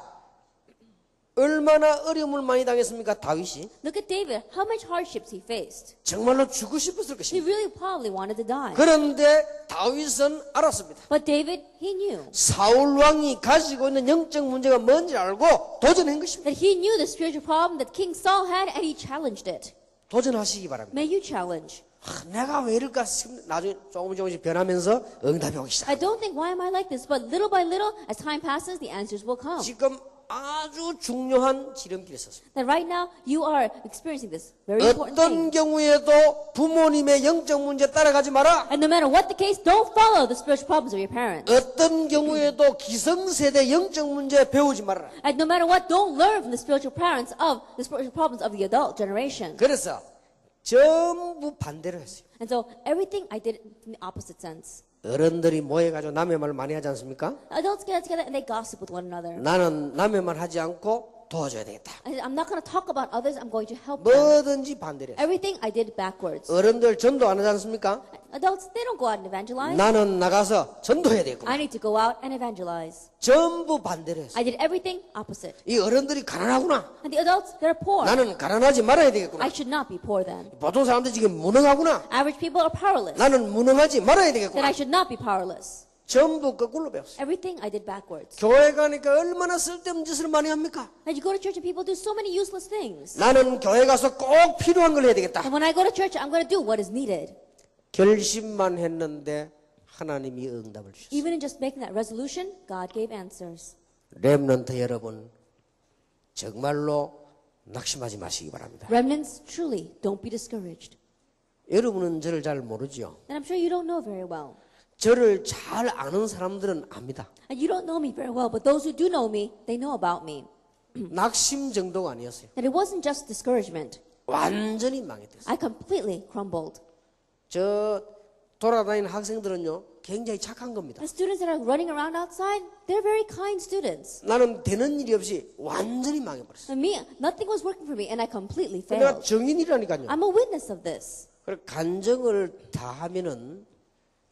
Speaker 1: 얼마나 어려움을 많이 당했습니까? 다윗이
Speaker 2: Look at David, how much hardships he faced.
Speaker 1: 정말로 죽고 싶었을
Speaker 2: He
Speaker 1: 것입니다.
Speaker 2: really probably wanted to die.
Speaker 1: 그런데 다윗은 알았습니다.
Speaker 2: But David, he knew
Speaker 1: 사울 왕이 가지고 있는 영적 문제가 뭔지 알고 도전한 것입니다.
Speaker 2: that he knew the spiritual problem that King Saul had, and he challenged it.
Speaker 1: 도전하시기 바랍니다.
Speaker 2: May you challenge.
Speaker 1: 내가 왜 이럴까 싶은데 나중에 조금씩 변하면서 응답이 오기 시작.
Speaker 2: I don't think, why am I like this? But little by little, as time passes, the answers will come.
Speaker 1: 지금 아주 중요한 지름길에 섰습니다.
Speaker 2: That right now, you are experiencing this very important
Speaker 1: 어떤
Speaker 2: thing.
Speaker 1: 경우에도 부모님의 영적 문제 따라가지 마라.
Speaker 2: And no matter what the case, don't follow the spiritual problems of your parents.
Speaker 1: 어떤 경우에도 기성세대 영적 문제 배우지 말아라.
Speaker 2: And no matter what, don't learn from the spiritual parents of the spiritual problems of the adult generation.
Speaker 1: 그래서 전부 반대로 했어요.
Speaker 2: And so everything I did in the opposite sense.
Speaker 1: 어른들이 모여가지고 남의 말 많이 하지 않습니까?
Speaker 2: Adults get together and they gossip with one another.
Speaker 1: 나는 남의 말 하지 않고 도와줘야 되겠다.
Speaker 2: I said, I'm not going to talk about others, I'm going to help them.
Speaker 1: 뭐든지 반대로 했어요.
Speaker 2: Everything I did backwards.
Speaker 1: 어른들 전도 안 하지 않습니까?
Speaker 2: Adults, they don't go out and evangelize.
Speaker 1: 나는 나가서 전도해야 되겠구나.
Speaker 2: I need to go out and evangelize.
Speaker 1: 전부 반대로 했어요.
Speaker 2: I did everything opposite.
Speaker 1: 이 어른들이 가난하구나.
Speaker 2: And the adults, they're poor.
Speaker 1: 나는 가난하지 말아야 되겠구나.
Speaker 2: I should not be poor then.
Speaker 1: 보통 사람들 지금 무능하구나.
Speaker 2: Average people are powerless.
Speaker 1: 나는 무능하지 말아야
Speaker 2: Then
Speaker 1: 되겠구나.
Speaker 2: I should not be powerless.
Speaker 1: 전부 거꾸로 배웠어요.
Speaker 2: Everything I did backwards.
Speaker 1: 교회 가니까 얼마나 쓸데없는 짓을 많이 합니까?
Speaker 2: And you go to church and people do so many useless things.
Speaker 1: 나는 교회 가서 꼭 필요한 걸 해야 되겠다.
Speaker 2: And when I go to church, I'm going to do what is needed.
Speaker 1: 결심만 했는데 하나님이 응답을 주셨어요.
Speaker 2: Even in just making that resolution, God gave answers.
Speaker 1: 렘넌트 여러분 정말로 낙심하지 마시기 바랍니다.
Speaker 2: Remnants, truly, don't be discouraged.
Speaker 1: 여러분은 저를 잘 모르지요.
Speaker 2: And I'm sure you don't know very well.
Speaker 1: 저를 잘 아는 사람들은 압니다.
Speaker 2: And you don't know me very well, but those who do know me, they know about me.
Speaker 1: 낙심 정도가 아니었어요.
Speaker 2: That it wasn't just discouragement.
Speaker 1: 완전히 망했어요.
Speaker 2: I completely crumbled.
Speaker 1: 저 돌아다니는 학생들은요 굉장히 착한 겁니다.
Speaker 2: The students that are running around outside, they're very kind students.
Speaker 1: 나는 되는 일이 없이 완전히 망해버렸어요.
Speaker 2: And me, nothing was working for me, and I completely
Speaker 1: 내가
Speaker 2: failed.
Speaker 1: 정인이라니까요.
Speaker 2: I'm a witness of this.
Speaker 1: 그래 간증을 다 하면은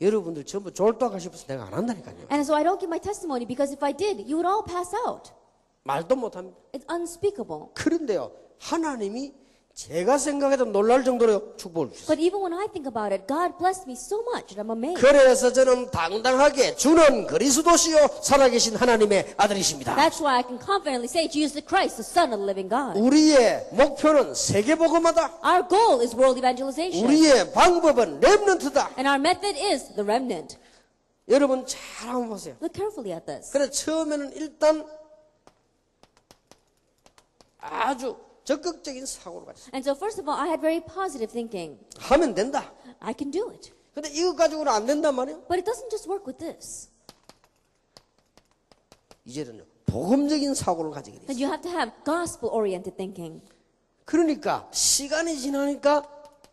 Speaker 1: 여러분들 전부 졸도하고 싶어서 내가 안 한다니까요.
Speaker 2: And so I don't give my testimony because if I did, you would all pass out.
Speaker 1: 말도 못합니다.
Speaker 2: It's unspeakable.
Speaker 1: 그런데요 하나님이 제가 생각해도 놀랄 정도로 축복을 주셨어요.
Speaker 2: But even when I think about it, God blessed me so much that I'm amazed.
Speaker 1: 그래서 저는 당당하게 주는 그리스도시요 살아계신 하나님의 아들이십니다.
Speaker 2: That's why I can confidently say Jesus Christ, the Son of the living God.
Speaker 1: 우리의 목표는 세계복음화다.
Speaker 2: Our goal is world evangelization.
Speaker 1: 우리의 방법은 렘넌트다.
Speaker 2: And our method is the remnant.
Speaker 1: 여러분 잘 한번 보세요.
Speaker 2: Look carefully at this.
Speaker 1: 그래 처음에는 일단 아주 적극적인 사고를 가졌어요.
Speaker 2: And so first of all, I had very positive thinking.
Speaker 1: 하면 된다.
Speaker 2: I can do it.
Speaker 1: 근데 이것 가지고는 안 된단 말이에요.
Speaker 2: But it doesn't just work with this.
Speaker 1: 이제는요 복음적인 사고를 가지게 돼요.
Speaker 2: That you have to have gospel-oriented thinking.
Speaker 1: 그러니까 시간이 지나니까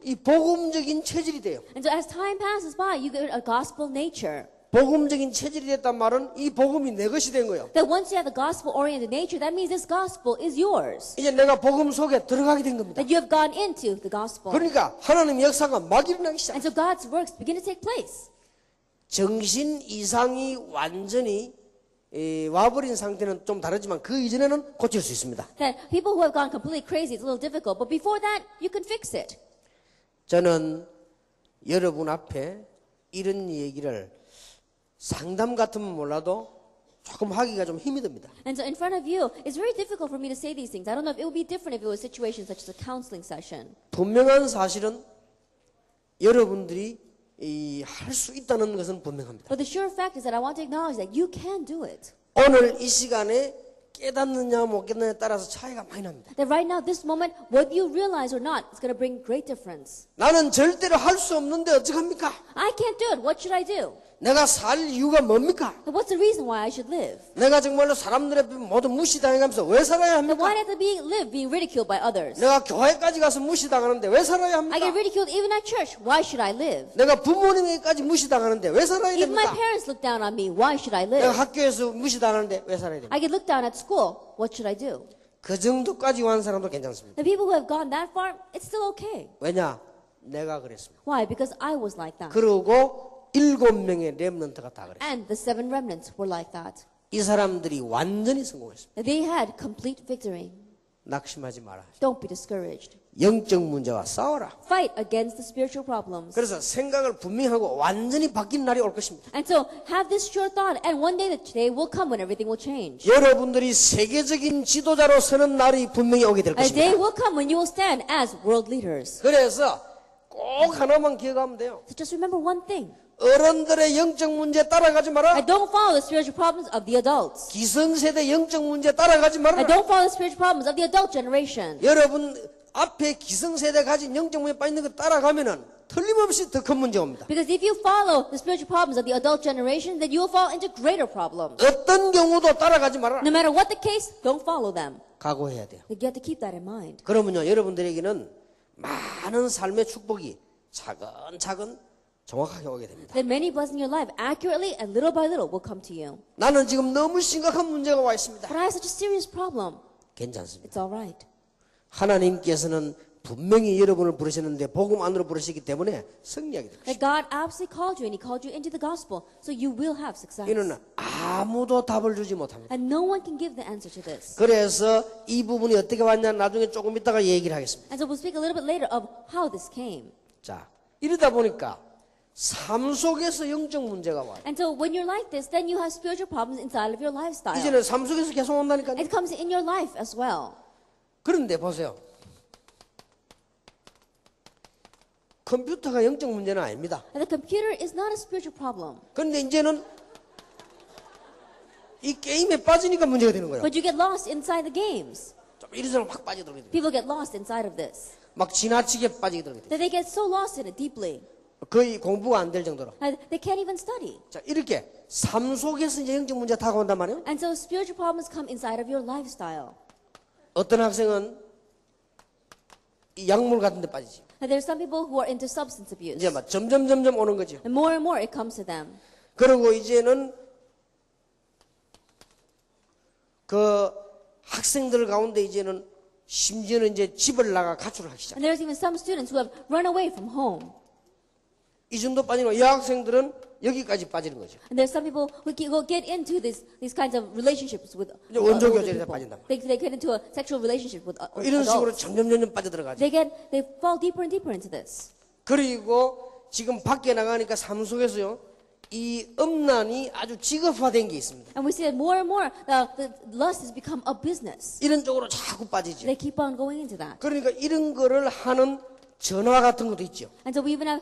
Speaker 1: 이 복음적인 체질이 돼요.
Speaker 2: And so as time passes by, you get a gospel nature.
Speaker 1: 복음적인 체질이 됐단 말은 이 복음이 내 것이 된 거예요.
Speaker 2: That once you have the gospel-oriented nature, that means this gospel is yours.
Speaker 1: 이제 내가 복음 속에 들어가게 된 겁니다.
Speaker 2: That you have gone into the gospel.
Speaker 1: 그러니까 하나님의 역사가 막 일어나기 시작.
Speaker 2: And so God's works begin to take place.
Speaker 1: 정신 이상이 완전히 와버린 상태는 좀 다르지만 그 이전에는 고칠 수 있습니다.
Speaker 2: That people who have gone completely crazy, it's a little difficult. But before that, you can fix it.
Speaker 1: 저는 여러분 앞에 이런 얘기를 상담 같으면 몰라도 조금 하기가 좀 힘이 듭니다.
Speaker 2: And so in front of you, it's very difficult for me to say these things. I don't know if it would be different if it was situations such as a counseling session.
Speaker 1: 분명한 사실은 여러분들이 할 수 있다는 것은 분명합니다.
Speaker 2: But the sure fact is that I want to acknowledge that you can do it.
Speaker 1: 오늘 이 시간에 깨닫느냐 못 깨닫느냐에 따라서 차이가 많이 납니다.
Speaker 2: That right now, this moment, whether you realize or not, it's going to bring great difference.
Speaker 1: 나는 절대로 할 수 없는데 어떡합니까?
Speaker 2: I can't do it. What should I do?
Speaker 1: 내가 살 이유가 뭡니까?
Speaker 2: What's the reason why I should live?
Speaker 1: 내가 정말로 사람들의 모두 무시당하면서 왜 살아야
Speaker 2: Then
Speaker 1: 합니까?
Speaker 2: why do I have to live being ridiculed by others?
Speaker 1: 내가 교회까지 가서 무시당하는데 왜 살아야
Speaker 2: I get
Speaker 1: 합니까?
Speaker 2: ridiculed even at church. Why should I live?
Speaker 1: 내가 부모님에게까지 무시당하는데 왜 살아야
Speaker 2: Even my
Speaker 1: 됩니까?
Speaker 2: parents look down on me. Why should I
Speaker 1: 내가
Speaker 2: live?
Speaker 1: 학교에서 무시당하는데 왜 살아야 됩니까?
Speaker 2: I get looked down at school. What should I do?
Speaker 1: 그 정도까지 온 사람도 괜찮습니다.
Speaker 2: The people who have gone that far, it's still okay.
Speaker 1: 왜냐? 내가 그랬습니다.
Speaker 2: Why? Because I was like that.
Speaker 1: 그러고 7명의 렘넌트가 다 그랬어요.
Speaker 2: And the 7 remnants were like that.
Speaker 1: 이 사람들이 완전히 성공했습니다.
Speaker 2: They had complete victory.
Speaker 1: 낙심하지 마라.
Speaker 2: Don't be discouraged.
Speaker 1: 영적 문제와 싸워라.
Speaker 2: Fight against the spiritual problems.
Speaker 1: 그래서 생각을 분명히 하고 완전히 바뀌는 날이 올 것입니다.
Speaker 2: And so have this sure thought, and one day the day will come when everything will change.
Speaker 1: 여러분들이 세계적인 지도자로 서는 날이 분명히 오게 될
Speaker 2: A day
Speaker 1: 것입니다.
Speaker 2: will come when you will stand as world leaders.
Speaker 1: 그래서 꼭 하나만 기억하면 돼요.
Speaker 2: So just remember one thing.
Speaker 1: 어른들의 영적 문제 따라가지 마라.
Speaker 2: I don't follow the spiritual problems of the adults.
Speaker 1: 기성세대 영적 문제 따라가지
Speaker 2: I
Speaker 1: 마라.
Speaker 2: don't follow the spiritual problems of the adult generation.
Speaker 1: 여러분 앞에 기성세대 가진 영적 문제 빠있는 거 따라가면은 틀림없이 더 큰 문제 옵니다.
Speaker 2: Because if you follow the spiritual problems of the adult generation, then you will fall into greater problems.
Speaker 1: 어떤 경우도 따라가지 마라.
Speaker 2: No matter what the case, don't follow them.
Speaker 1: 각오해야 돼요.
Speaker 2: You have to keep that in mind.
Speaker 1: 그러면요 여러분들에게는 많은 삶의 축복이 차근차근 정확하게 오게 됩니다.
Speaker 2: Then many blessings in your life, accurately and little by little, will come to you.
Speaker 1: 나는 지금 너무 심각한 문제가 와 있습니다.
Speaker 2: But I have such a serious problem.
Speaker 1: 괜찮습니다.
Speaker 2: It's all right.
Speaker 1: 하나님께서는 분명히 여러분을 부르셨는데 복음 안으로 부르시기 때문에 승리하게 됩니다.
Speaker 2: That God absolutely called you and He called you into the gospel, so you will have success.
Speaker 1: 이는 아무도 답을 주지 못합니다.
Speaker 2: And no one can give the answer to this.
Speaker 1: 그래서 이 부분이 어떻게 왔냐 나중에 조금 이따가 얘기를 하겠습니다.
Speaker 2: And so we'll speak a little bit later of how this came.
Speaker 1: 자, 이러다 보니까 삶 속에서 영적 문제가 와요.
Speaker 2: And so when you're like this, then you have spiritual problems inside of your lifestyle.
Speaker 1: 이제는 삶 속에서 계속 온다니까요.
Speaker 2: It comes in your life as well.
Speaker 1: 그런데 보세요. 컴퓨터가 영적 문제는 아닙니다.
Speaker 2: And the computer is not a spiritual problem.
Speaker 1: 그런데 이제는 이 게임에 빠지니까 문제가 되는 거예요.
Speaker 2: But you get lost inside the games.
Speaker 1: 좀 이런 사람 확 빠져들게 돼요.
Speaker 2: People get lost inside of this.
Speaker 1: 막 지나치게 빠지게 되게 돼요.
Speaker 2: That they get so lost in it deeply.
Speaker 1: 거의 공부가 안 될 정도로.
Speaker 2: And they can't even study.
Speaker 1: 자, 이렇게 삶 속에서 이제 영적 문제가 다가온단 말이에요.
Speaker 2: And so spiritual problems come inside of your lifestyle.
Speaker 1: 어떤 학생은 이 약물 같은 데 빠지지.
Speaker 2: And there's some people who are into substance abuse.
Speaker 1: 이제 막 점점 오는 거죠.
Speaker 2: And more it comes to them.
Speaker 1: 그리고 이제는 그 학생들 가운데 이제는 심지어는 이제 집을 나가 가출을 하기 시작.
Speaker 2: And there's even some students who have run away from home.
Speaker 1: 이 정도 빠지는 여학생들은 여기까지 빠지는 거죠.
Speaker 2: And there's some people who get into these kinds of relationships with
Speaker 1: 이제 원조
Speaker 2: older
Speaker 1: 교제에
Speaker 2: people.
Speaker 1: 빠진단 말이에요.
Speaker 2: They get into a sexual relationship with
Speaker 1: 이런 식으로
Speaker 2: adults.
Speaker 1: 점점 빠져들어가죠.
Speaker 2: They fall deeper and deeper into this.
Speaker 1: 그리고 지금 밖에 나가니까 삶 속에서요, 이 음란이 아주 직업화된 게 있습니다.
Speaker 2: And we see that more and more the lust has become a business.
Speaker 1: 이런 쪽으로 자꾸 빠지죠.
Speaker 2: They keep on going into that.
Speaker 1: 그러니까 이런 거를 하는 전화 같은 것도 있죠.
Speaker 2: And so we even have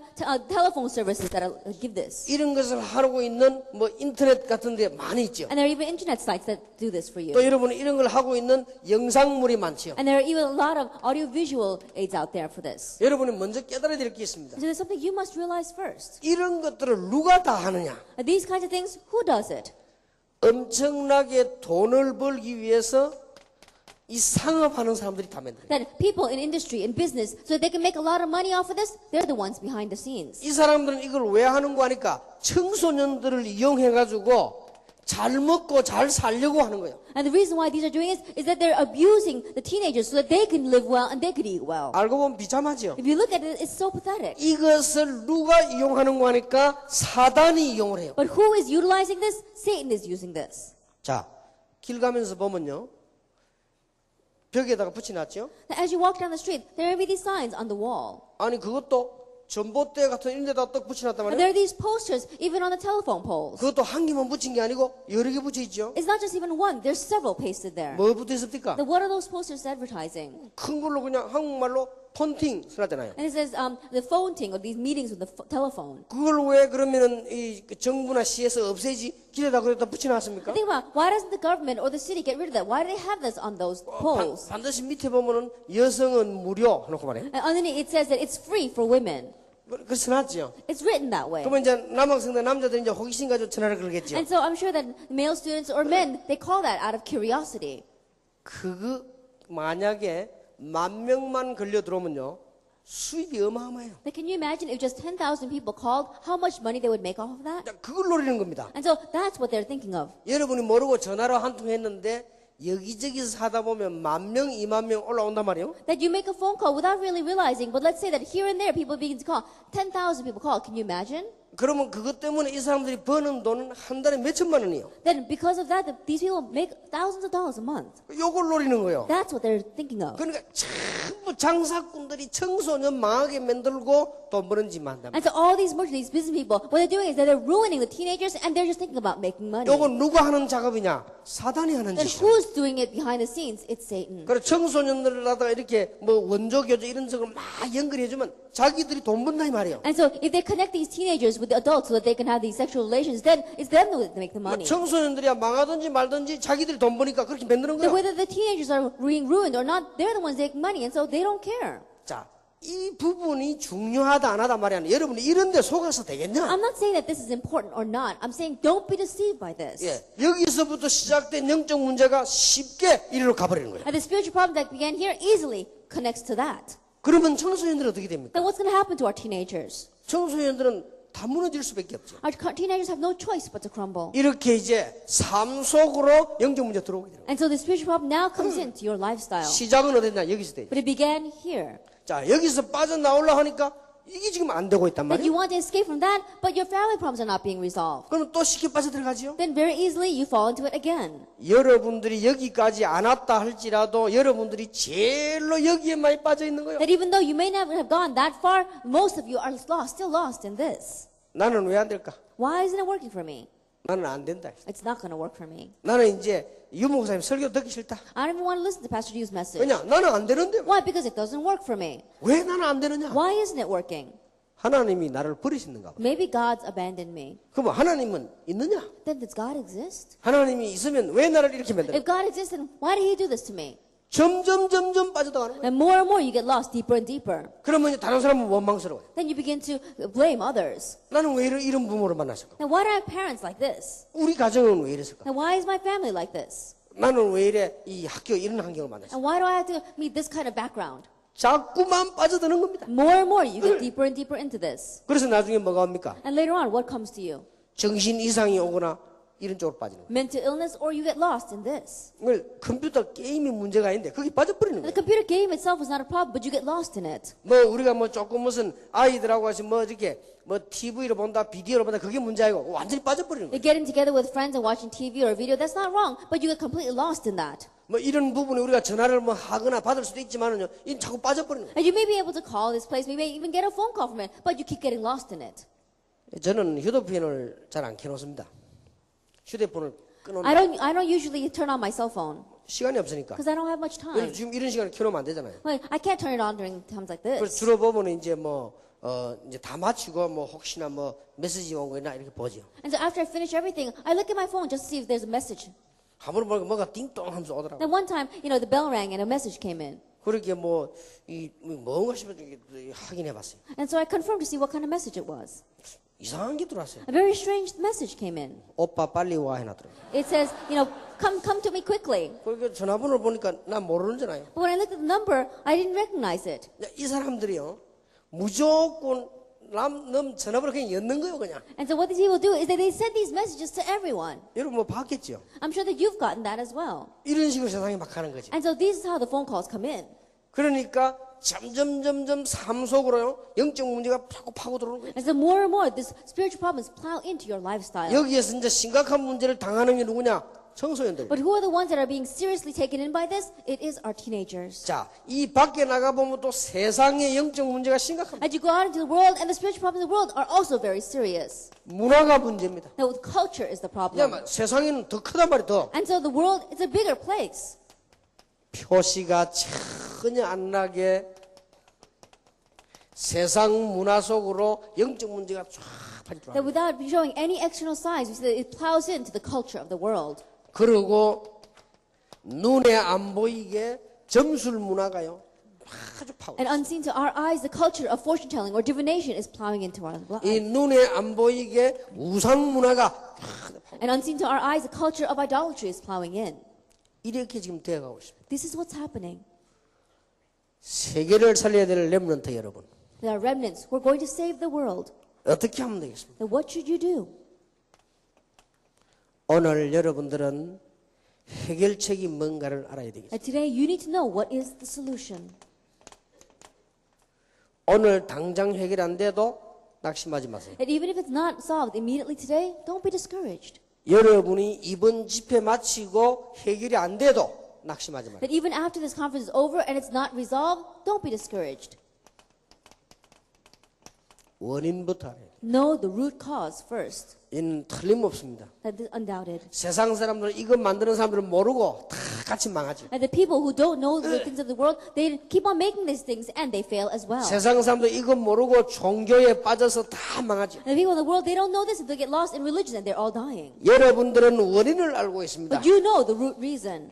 Speaker 2: telephone services that give this.
Speaker 1: 이런 것을 하고 있는 뭐 인터넷 같은 데 많이 있죠.
Speaker 2: And there are even internet sites that do this for you.
Speaker 1: 또 여러분은 이런 걸 하고 있는 영상물이 많죠.
Speaker 2: And there are even a lot of audiovisual aids out there for this.
Speaker 1: 여러분이 먼저 깨달아야 될 게 있습니다.
Speaker 2: So there's something you must realize first.
Speaker 1: 이런 것들을 누가 다 하느냐?
Speaker 2: These kinds of things, who does it?
Speaker 1: 엄청나게 돈을 벌기 위해서 이 상업하는 사람들이 다 만들어요.
Speaker 2: That people in industry, in business, so that they can make a lot of money off of this, they're the ones behind the scenes.
Speaker 1: 이 사람들은 이걸 왜 하는 거 하니까 청소년들을 이용해가지고 잘 먹고 잘 살려고 하는 거예요.
Speaker 2: And the reason why these are doing it is that they're abusing the teenagers so that they can live well and they could eat well.
Speaker 1: 알고 보면 비참하죠.
Speaker 2: If you look at it, it's so pathetic.
Speaker 1: 이것을 누가 이용하는 거 하니까 사단이 이용을 해요.
Speaker 2: But who is utilizing this? Satan is using this.
Speaker 1: 자, 길 가면서 보면요. 벽에다가 붙여놨죠.
Speaker 2: As you walk down the street, there will be these signs on the wall.
Speaker 1: 아니 그것도 전봇대 같은 이런 데다 딱 붙여놨단
Speaker 2: And
Speaker 1: 말이에요.
Speaker 2: there are these posters even on the telephone poles.
Speaker 1: 그것도 한 개만 붙인 게 아니고 여러 개 붙여 있죠.
Speaker 2: It's not just even one, there's several pasted there.
Speaker 1: 뭐 붙어 있습니까?
Speaker 2: Then what are those posters advertising?
Speaker 1: 큰 걸로 그냥 한국말로 폰팅 써놨잖아요.
Speaker 2: And it says the phone thing, or these meetings with the telephone.
Speaker 1: 그걸 왜 그러면은 이 정부나 시에서 없애지? 길에다 그랬다 붙여놨습니까?
Speaker 2: Think about why doesn't the government or the city get rid of that? Why do they have this on those poles?
Speaker 1: 반드시 밑에 보면은 여성은 무료 놓고 말이에요.
Speaker 2: And underneath it says that it's free for women.
Speaker 1: 그 써놨죠.
Speaker 2: It's written that way.
Speaker 1: 그러면 이제 남학생들 남자들이 이제 호기심 가지고 전화를 걸겠죠.
Speaker 2: And so I'm sure that male students or men, they call that out of curiosity.
Speaker 1: 그거 만약에 10,000명만 걸려 들어오면요 수입이 어마어마해요.
Speaker 2: But can you imagine if just 10,000 people called, how much money they would make off of that?
Speaker 1: 그걸 노리는 겁니다.
Speaker 2: And so that's what they're thinking of.
Speaker 1: 여러분이 모르고 전화로 한 통 했는데 여기저기서 하다 보면 10,000명, 20,000명 올라온단 말이에요.
Speaker 2: That you make a phone call without really realizing, but let's say that here and there people begin to call. 10,000 people call. Can you imagine?
Speaker 1: 그러면 그것 때문에 이 사람들이 버는 돈은 한 달에 몇 천만 원이에요.
Speaker 2: Then because of that, these people make thousands of dollars a month.
Speaker 1: 요걸 노리는 거예요.
Speaker 2: That's what they're thinking of.
Speaker 1: 그러니까 전부 장사꾼들이 청소년 망하게 만들고 돈 버는 짓만 한다.
Speaker 2: And so all these merchants, these business people, what they're doing is that they're ruining the teenagers and they're just thinking about making money.
Speaker 1: 요건 누가 하는 작업이냐? 사단이 하는
Speaker 2: Then
Speaker 1: 짓이죠.
Speaker 2: who's doing it behind the scenes? It's Satan.
Speaker 1: 그래 청소년들을 하다가 이렇게 뭐 원조 교조 이런 식으로 막 연결해주면 자기들이 돈 번다 이 말이에요.
Speaker 2: And so if they connect these teenagers with the adults so that they can have these sexual relations, then it's them that make the money.
Speaker 1: 청소년들이야 망하든지 말든지 자기들이 돈 버니까 그렇게 만드는
Speaker 2: So
Speaker 1: 거예요.
Speaker 2: whether the teenagers are being ruined or not, they're the ones making money, and so they don't care.
Speaker 1: 자, 이 부분이 중요하다 안 하다 말이야. 여러분이 이런 데 속아서 되겠냐?
Speaker 2: I'm not saying that this is important or not. I'm saying don't be deceived by this.
Speaker 1: 예, 여기서부터 시작된 영적 문제가 쉽게 이리로 가버리는 거예요.
Speaker 2: And the spiritual problem that began here easily connects to that.
Speaker 1: 그러면 청소년들은 어떻게 됩니까?
Speaker 2: Then what's going to happen to our teenagers?
Speaker 1: 청소년들은 다 무너질 수밖에 없죠.
Speaker 2: Our teenagers have no choice but to crumble.
Speaker 1: 이렇게 이제 삶 속으로 영적 문제 들어오게 되는 거예요.
Speaker 2: And so the spiritual problem now comes into your lifestyle.
Speaker 1: 시작은 어딨냐? 여기서 되죠.
Speaker 2: But it began here.
Speaker 1: 자, 여기서 빠져나오려 하니까 이게 지금 안 되고 있단
Speaker 2: That you
Speaker 1: 말이에요.
Speaker 2: want to escape from that, but your family problems are not being resolved.
Speaker 1: 그럼 또 쉽게 빠져들어가지요.
Speaker 2: Then very easily you fall into it again.
Speaker 1: 여러분들이 여기까지 안 왔다 할지라도 여러분들이 제일로 여기에 많이 빠져 있는 거예요.
Speaker 2: That even though you may not have gone that far, most of you are lost, still lost in this.
Speaker 1: 나는 왜 안 될까?
Speaker 2: Why isn't it working for me?
Speaker 1: 나는 안 된다.
Speaker 2: It's not going to work for me.
Speaker 1: 나는 이제 유 목사님 설교 듣기 싫다.
Speaker 2: I don't even want to listen to Pastor Yu's message.
Speaker 1: 왜냐? 나는 안 되는데.
Speaker 2: Why? Because it doesn't work for me.
Speaker 1: 왜 나는 안 되느냐?
Speaker 2: Why isn't it working?
Speaker 1: 하나님이 나를 버리시는가 봐.
Speaker 2: Maybe God's abandoned me.
Speaker 1: 그럼 하나님은 있느냐?
Speaker 2: Then does God exist?
Speaker 1: 하나님이 있으면 왜 나를 이렇게 만드냐?
Speaker 2: If God exists, then why did He do this to me?
Speaker 1: 점점 빠져나가는 거예요.
Speaker 2: And more you get lost deeper and deeper.
Speaker 1: 그러면 이제 다른 사람은 원망스러워요.
Speaker 2: Then you begin to blame others.
Speaker 1: 나는 왜 이런 부모를 만났을까?
Speaker 2: Now why do I have parents like this?
Speaker 1: 우리 가정은 왜 이랬을까?
Speaker 2: Now why is my family like this?
Speaker 1: 나는 왜 이래 이 학교 이런 환경을 만났을까?
Speaker 2: And why do I have to meet this kind of background?
Speaker 1: 자꾸만 빠져드는 겁니다.
Speaker 2: More you get deeper and deeper into this.
Speaker 1: 그래서 나중에 뭐가 옵니까?
Speaker 2: And later on, what comes to you?
Speaker 1: 정신 이상이 오거나 이런 쪽으로 빠지는 거예요.
Speaker 2: Mental illness, or you get lost in this.
Speaker 1: 그걸 컴퓨터 게임이 문제가 아닌데 거기 빠져버리는
Speaker 2: The
Speaker 1: 거예요.
Speaker 2: computer game itself is not a problem, but you get lost in it.
Speaker 1: 뭐 우리가 뭐 조금 무슨 아이들하고 같이 뭐 이렇게 뭐 TV로 본다 비디오로 본다 그게 문제 아니고 완전히 빠져버리는 거예요.
Speaker 2: You're getting together with friends and watching TV or a video, that's not wrong, but you get completely lost in that.
Speaker 1: 뭐 이런 부분에 우리가 전화를 뭐 하거나 받을 수도 있지만은요, 이 자꾸 빠져버리는 거예요.
Speaker 2: And you may be able to call this place, you may even get a phone call from it, but you keep getting lost in it.
Speaker 1: 저는 휴대폰을 잘 안 켜놓습니다. 휴대폰을
Speaker 2: I
Speaker 1: 끊어놓는
Speaker 2: don't usually turn on my cell phone.
Speaker 1: 시간이 없으니까.
Speaker 2: because I don't have much time.
Speaker 1: 지금 이런 시간에 켜놓으면 안 되잖아요.
Speaker 2: Like, I can't turn it on during times like
Speaker 1: 그래서
Speaker 2: this.
Speaker 1: 주로 보면 이제 이제 다 마치고 혹시나 메시지 온 거나 이렇게 보죠.
Speaker 2: And so after I finish everything, I look at my phone just to see if there's a message.
Speaker 1: 한번 보니까 뭐가 띵동 하면서 오더라고.
Speaker 2: Then one time, the bell rang and a message came in.
Speaker 1: 그렇게 뭔가 싶어서 확인해 봤어요.
Speaker 2: And so I confirmed to see what kind of message it was.
Speaker 1: 이상한 게 들어왔어요.
Speaker 2: A very strange message came in.
Speaker 1: 오빠 빨리 와 해놨더라고요.
Speaker 2: It says, come to me quickly.
Speaker 1: 그러니까 전화번호를 보니까 난 모르는잖아요.
Speaker 2: But when I looked at the number, I didn't recognize it.
Speaker 1: 이 사람들이요 무조건 남 전화번호 그냥 였는 거예요 그냥.
Speaker 2: And so what these people do is that they send these messages to everyone.
Speaker 1: 여러분 봤겠죠?
Speaker 2: I'm sure that you've gotten that as well.
Speaker 1: 이런 식으로 세상이 막 가는 거지.
Speaker 2: And so this is how the phone calls come in.
Speaker 1: 그러니까 점점 삶 속으로요 영적 문제가 자꾸 파고 들어오는 거예요.
Speaker 2: And so more and more, these spiritual problems plow into your lifestyle.
Speaker 1: 여기에서 이제 심각한 문제를 당하는 게 누구냐? 청소년들.
Speaker 2: But who are the ones that are being seriously taken in by this? It is our teenagers.
Speaker 1: 자, 이 밖에 나가 보면 또 세상의 영적 문제가 심각합니다.
Speaker 2: As you go out into the world, and the spiritual problems of the world are also very serious.
Speaker 1: 문화가 문제입니다.
Speaker 2: Now, culture is the problem.
Speaker 1: 야, 세상에는 더 크단 말이야 더.
Speaker 2: And so the world is a bigger place.
Speaker 1: 표시가 전혀 안 나게 세상 문화 속으로 영적 문제가 쫙
Speaker 2: That
Speaker 1: 파져.
Speaker 2: without showing any external signs, we see that it plows into the culture of the world.
Speaker 1: 그리고 눈에 안 보이게 점술 문화가요 아주 파고.
Speaker 2: And unseen to our eyes, the culture of fortune telling or divination is plowing into our lives.
Speaker 1: 이 눈에 안 보이게 우상 문화가 파고.
Speaker 2: And unseen to our eyes, the culture of idolatry is plowing in.
Speaker 1: 이렇게 지금 되어가고 있습니다.
Speaker 2: This is what's happening.
Speaker 1: 세계를 살려야 될 렘넌트 여러분.
Speaker 2: There are remnants who are going to save the world.
Speaker 1: 어떻게 하면 되겠습니까?
Speaker 2: Then what should you do?
Speaker 1: 오늘 여러분들은 해결책이 뭔가를 알아야 되겠습니다.
Speaker 2: And today you need to know what is the solution.
Speaker 1: 오늘 당장 해결 안 돼도 낙심하지 마세요.
Speaker 2: And even if it's not solved immediately today, don't be discouraged.
Speaker 1: 여러분이 이번 집회 마치고 해결이 안 돼도 낙심하지 마세요.
Speaker 2: That even after this conference is over and it's not resolved, don't be discouraged.
Speaker 1: 원인부터 알아야 돼요.
Speaker 2: Know the root cause first.
Speaker 1: 이는 틀림없습니다.
Speaker 2: That is undoubted.
Speaker 1: 세상 사람들은 이거 만드는 사람들은 모르고 다 같이 망하죠.
Speaker 2: And the people who don't know the things of the world, they keep on making these things and they fail as well.
Speaker 1: 세상 사람들 이거 모르고 종교에 빠져서 다 망하죠.
Speaker 2: And the people in the world, they don't know this and they get lost in religion and they're all dying.
Speaker 1: 여러분들은 원인을 알고 있습니다.
Speaker 2: But you know the root reason.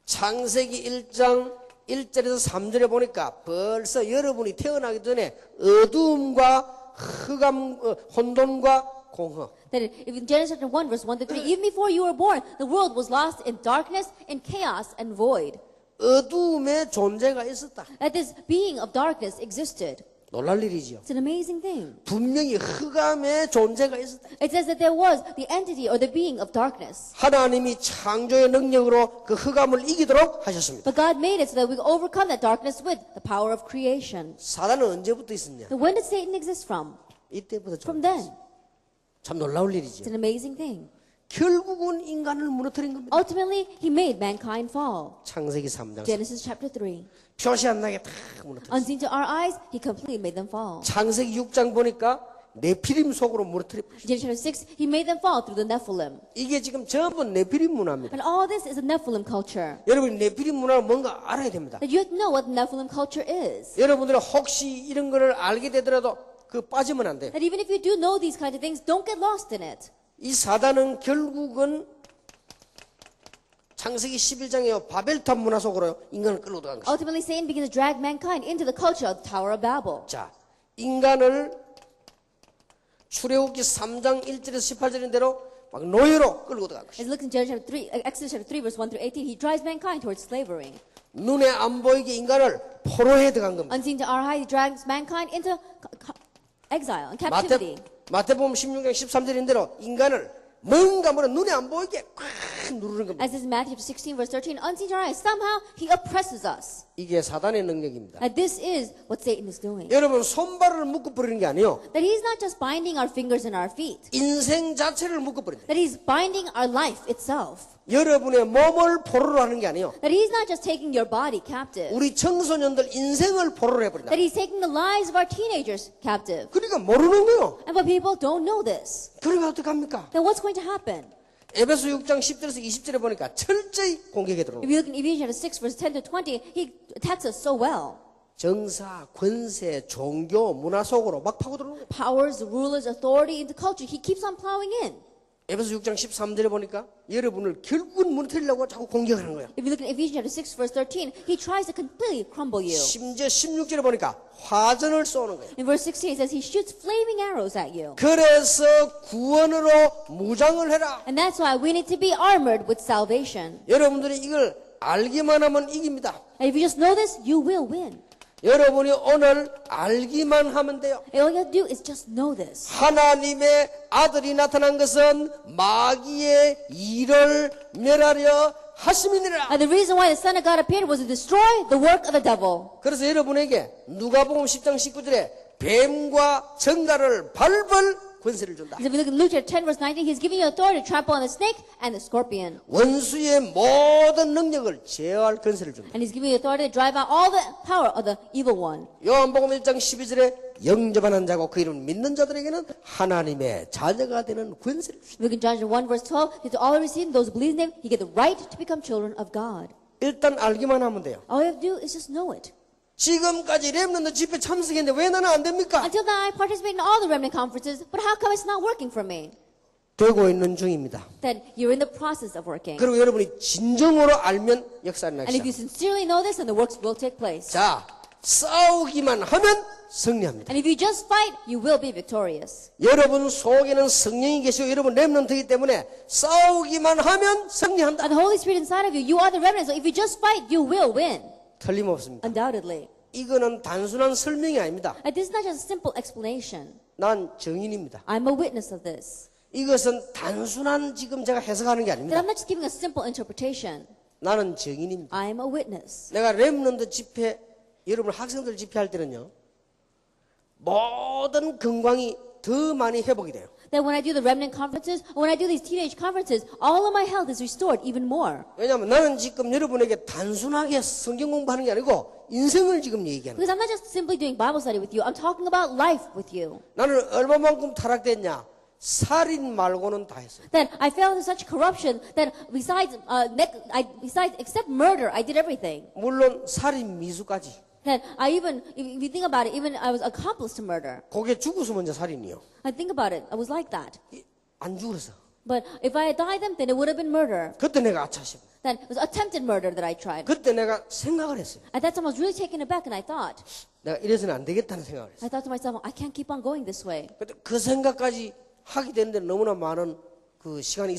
Speaker 1: 창세기 1장 1절에서 3절에 보니까 벌써 여러분이 태어나기 전에 어두움과 흑암, 혼돈과 공허.
Speaker 2: That if in Genesis chapter 1, verse 1 to 3, even before you were born, the world was lost in darkness, in chaos, and void.
Speaker 1: 어두움의 존재가 있었다.
Speaker 2: That this being of darkness existed.
Speaker 1: 놀랄 일이죠.
Speaker 2: It's an amazing thing.
Speaker 1: 분명히 흑암의 존재가 있었다.
Speaker 2: It says that there was the entity or the being of darkness.
Speaker 1: 하나님이 창조의 능력으로 그 흑암을 이기도록 하셨습니다.
Speaker 2: But God made it so that we could overcome that darkness with the power of creation.
Speaker 1: 사단은 언제부터 있었냐?
Speaker 2: So when did Satan exist from?
Speaker 1: 이때부터
Speaker 2: From then.
Speaker 1: 참 놀라울
Speaker 2: It's
Speaker 1: 일이죠.
Speaker 2: an amazing thing.
Speaker 1: 결국은 인간을 무너뜨린 겁니다.
Speaker 2: Ultimately, he made mankind fall.
Speaker 1: 창세기 3장.
Speaker 2: Genesis chapter 3.
Speaker 1: 표시 안 나게 다 무너뜨렸어요.
Speaker 2: Unseen to our eyes, he completely made them fall.
Speaker 1: 창세기 6장 보니까 네피림 속으로 무너뜨려.
Speaker 2: Genesis chapter 6, he made them fall through the Nephilim.
Speaker 1: 이게 지금 전부 네피림 문화입니다.
Speaker 2: And all this is a Nephilim culture.
Speaker 1: 여러분이 네피림 문화를 뭔가 알아야 됩니다.
Speaker 2: That you have to know what the Nephilim culture is.
Speaker 1: 여러분들이 혹시 이런 거를 알게 되더라도 그 빠지면 안 돼.
Speaker 2: That even if you do know these kinds of things, don't get lost in it.
Speaker 1: 이 사단은 결국은 창세기 11장에 바벨탑 문화 속으로 인간을 끌고 들어간 것입니다.
Speaker 2: Ultimately, Satan begins to drag mankind into the culture of the Tower of Babel.
Speaker 1: 자, 인간을 출애굽기 3장 1절에서 18절인 대로 막 노예로 끌고 들어간 것입니다.
Speaker 2: As look in Exodus chapter 3, verse 1 through 18, he drives mankind towards slavery.
Speaker 1: 눈에 안 보이게 인간을 포로에 들어간 겁니다.
Speaker 2: Unseen to our eye, he drags mankind into exile and captivity.
Speaker 1: 마태복음 16장 13절인 대로 인간을 뭔가 눈에 안 보이게 꽉 누르는 겁니다.
Speaker 2: As is in Matthew 16, verse 13, unseen to our eyes, somehow he oppresses us.
Speaker 1: 이게 사단의 능력입니다.
Speaker 2: And this is what Satan is doing.
Speaker 1: 여러분 손발을 묶어버리는 게 아니에요.
Speaker 2: That he's not just binding our fingers and our feet.
Speaker 1: 인생 자체를 묶어버린다.
Speaker 2: That he's binding our life itself.
Speaker 1: 여러분의 몸을 포로로 하는 게 아니에요.
Speaker 2: That he's not just taking your body captive.
Speaker 1: 우리 청소년들 인생을 포로로 해버린다.
Speaker 2: That he's taking the lives of our teenagers captive.
Speaker 1: 그러니까 모르는 거예요.
Speaker 2: And but people don't know this.
Speaker 1: 그러면 어떡합니까?
Speaker 2: Then what's going to happen?
Speaker 1: 에베소 6장 10절에서 20절에 보니까 철저히 공격에
Speaker 2: If
Speaker 1: 들어옵니다.
Speaker 2: you look in Ephesians 6, verse 10 to 20, he attacks us so well.
Speaker 1: 정사, 권세, 종교, 문화 속으로 막 파고 들어오는 거예요.
Speaker 2: Powers, rulers, authority, into culture, he keeps on plowing in.
Speaker 1: 에베소 6장 13절에 보니까 여러분을 결국은 무너뜨리려고 자꾸 공격하는 거예요.
Speaker 2: If you look in Ephesians 6, verse 13, he tries to completely crumble you.
Speaker 1: 심지어 16절에 보니까 화전을 쏘는 거예요.
Speaker 2: In verse 16, it says he shoots flaming arrows at you.
Speaker 1: 그래서 구원으로 무장을 해라.
Speaker 2: And that's why we need to be armored with salvation.
Speaker 1: 여러분들이 이걸 알기만 하면 이깁니다.
Speaker 2: And if you just know this, you will win.
Speaker 1: 여러분이 오늘 알기만 하면 돼요.
Speaker 2: And all you have to do is just know this.
Speaker 1: 하나님의 아들이 나타난 것은 마귀의 일을 멸하려 하심이니라.
Speaker 2: And the reason why the Son of God appeared was to destroy the work of the devil.
Speaker 1: 그래서 여러분에게 누가복음 10장 19절에 뱀과 정갈을 밟을 권세를 준다.
Speaker 2: If you look in Luke 10, verse 19, he's giving you authority to trample on the snake and the scorpion.
Speaker 1: 원수의 모든 능력을 제어할 권세를 준다.
Speaker 2: And he's giving you authority to drive out all the power of the evil one.
Speaker 1: 요한복음 1장 12절에 영접하는 자고 그 이름을 믿는 자들에게는 하나님의 자녀가 되는 권세를 준다.
Speaker 2: Look in John 1, verse 12, to all who receive those who believe in him, he get the right to become children of God.
Speaker 1: 일단 알기만 하면 돼요.
Speaker 2: All you have to do is just know it.
Speaker 1: 지금까지 렘넌트 집회 참석했는데 왜 나는 안 됩니까?
Speaker 2: Until now, I participate in all the remnant conferences, but how come it's not working for me?
Speaker 1: 되고 있는 중입니다.
Speaker 2: Then you're in the process of working.
Speaker 1: 그리고 여러분이 진정으로 알면 역사는
Speaker 2: And if you
Speaker 1: 나시다.
Speaker 2: sincerely know this, then the works will take place.
Speaker 1: 자, 싸우기만 하면 승리합니다.
Speaker 2: And if you just fight, you will be victorious.
Speaker 1: 여러분 속에는 성령이 계시고 여러분 렘넌트이기 때문에 싸우기만 하면 승리한다.
Speaker 2: And the Holy Spirit inside of you, you are the remnant. So if you just fight, you will win.
Speaker 1: 틀림없습니다.
Speaker 2: Undoubtedly.
Speaker 1: 이거는 단순한 설명이 아닙니다.
Speaker 2: And this is not just a simple explanation.
Speaker 1: 난 증인입니다.
Speaker 2: I'm a witness of this.
Speaker 1: 이것은 단순한 지금 제가 해석하는 게
Speaker 2: That
Speaker 1: 아닙니다.
Speaker 2: I'm not just giving a simple interpretation.
Speaker 1: 나는 증인입니다.
Speaker 2: I am a witness.
Speaker 1: 내가 렘넌트 집회, 여러분 학생들 집회할 때는요, 모든 건강이 더 많이 회복이 돼요.
Speaker 2: That when I do the remnant conferences, when I do these teenage conferences, all of my health is restored even more.
Speaker 1: 왜냐하면 나는 지금 여러분에게 단순하게 성경 공부하는 게 아니고 인생을 지금 얘기하는 거예요.
Speaker 2: Because I'm not just simply doing Bible study with you. I'm talking about life with you.
Speaker 1: 나는 얼마만큼 타락됐냐? 살인 말고는 다 했어요.
Speaker 2: That I fell into such corruption that besides except murder, I did everything.
Speaker 1: 물론 살인 미수까지.
Speaker 2: That I even, if you think about it, even I was accomplice to murder.
Speaker 1: 그게 죽었으면 이제 살인이요.
Speaker 2: I think about it, I was like that.
Speaker 1: 안 죽었어.
Speaker 2: But if I had died then it would have been murder.
Speaker 1: 그때 내가 아차심.
Speaker 2: Then it was attempted murder that I tried.
Speaker 1: 그때 내가 생각을 했어요.
Speaker 2: At that time, I was really taken aback, and I thought
Speaker 1: 내가 이래서는 안 되겠다는 생각을 했어요.
Speaker 2: to myself, I can't keep on going this way.
Speaker 1: 근데 그 생각까지 하게 되는데 너무나 많은 그 시간이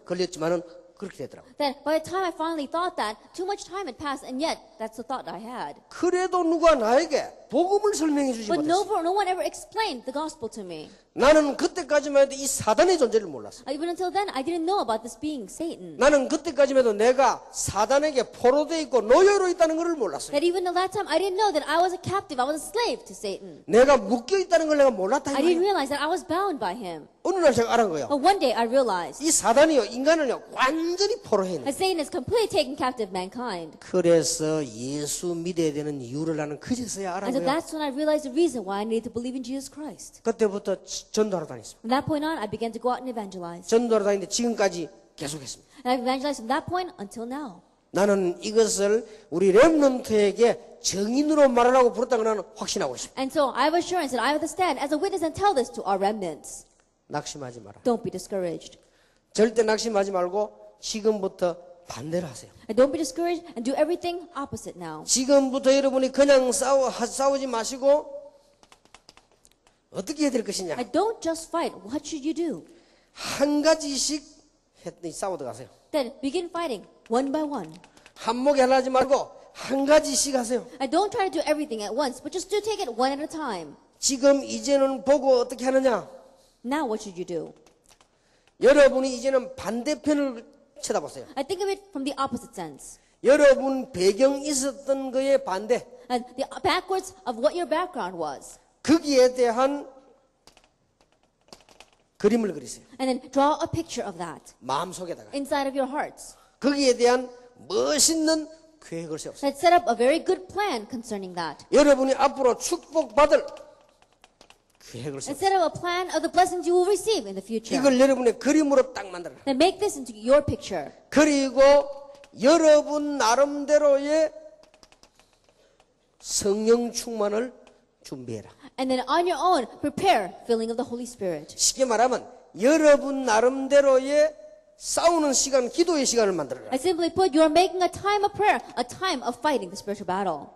Speaker 1: 걸렸지만은 그렇게 되더라고요.
Speaker 2: Then by the time I finally thought that, too much time had passed, and yet that's the thought I had.
Speaker 1: 그래도 누가 나에게 복음을 설명해 주지
Speaker 2: But
Speaker 1: 못했어요.
Speaker 2: no one ever explained the gospel to me.
Speaker 1: 나는 그때까지만 해도 이 사단의 존재를 몰랐어요.
Speaker 2: Even until then, I didn't know about this being Satan.
Speaker 1: 나는 그때까지만 해도 내가 사단에게 포로되어 있고 노예로 있다는 것을 몰랐어요.
Speaker 2: That even at that time, I didn't know that I was a captive, I was a slave to Satan.
Speaker 1: 내가 묶여 있다는 걸 내가 몰랐다.
Speaker 2: I didn't realize that I was bound by him.
Speaker 1: 어느 날 제가 알은 거예요.
Speaker 2: But one day I realized
Speaker 1: 이 사단이요 인간을요 완전히 포로해 있는.
Speaker 2: that Satan has completely taken captive mankind.
Speaker 1: 그래서 예수 믿어야 되는 이유를 나는 그제서야 알은
Speaker 2: And so
Speaker 1: 거예요.
Speaker 2: that's when I realized the reason why I needed to believe in Jesus Christ.
Speaker 1: 그때부터 전도하러 다녔습니다.
Speaker 2: From that point on, I began to go out and evangelize.
Speaker 1: 전도하러 다니는데 지금까지 계속했습니다.
Speaker 2: And I've evangelized from that point until now.
Speaker 1: 나는 이것을 우리 렘넌트에게 정인으로 말하라고 부르다고 나는 확신하고 있습니다.
Speaker 2: And so I have assurance that I have to stand as a witness and tell this to our remnants.
Speaker 1: 낙심하지 마라.
Speaker 2: Don't be discouraged.
Speaker 1: 절대 낙심하지 말고 지금부터 반대로 하세요.
Speaker 2: And don't be discouraged and do everything opposite now.
Speaker 1: 지금부터 여러분이 그냥 싸우지 마시고 어떻게 해야 될 것이냐.
Speaker 2: And don't just fight. What should you do?
Speaker 1: 한 가지씩 싸워 들어가세요.
Speaker 2: Then begin fighting one by one.
Speaker 1: 한목에 하려 하지 말고 한 가지씩 하세요.
Speaker 2: And don't try to do everything at once, but just do take it one at a time.
Speaker 1: 지금 이제는 보고 어떻게 하느냐.
Speaker 2: Now what should you do?
Speaker 1: 여러분이 이제는 반대편을 쳐다보세요.
Speaker 2: I think of it from the opposite sense.
Speaker 1: 여러분 배경 있었던 거에 반대.
Speaker 2: And the backwards of what your background was.
Speaker 1: 거기에 대한 그림을 그리세요.
Speaker 2: And then draw a picture of that
Speaker 1: 마음속에다가.
Speaker 2: inside of your hearts.
Speaker 1: 거기에 대한 멋있는 계획을 세우세요.
Speaker 2: Let's set up a very good plan concerning that.
Speaker 1: 여러분이 앞으로 축복받을 계획을 세워.
Speaker 2: Instead of a plan of the blessings you will receive in the future.
Speaker 1: 이걸 여러분의 그림으로 딱 만들어라.
Speaker 2: Then make this into your picture.
Speaker 1: 그리고 여러분 나름대로의 성령 충만을 준비해라.
Speaker 2: And then on your own, prepare filling of the Holy Spirit.
Speaker 1: 쉽게 말하면 여러분 나름대로의 싸우는 시간, 기도의 시간을 만들어라.
Speaker 2: And simply put, you are making a time of prayer, a time of fighting the spiritual battle.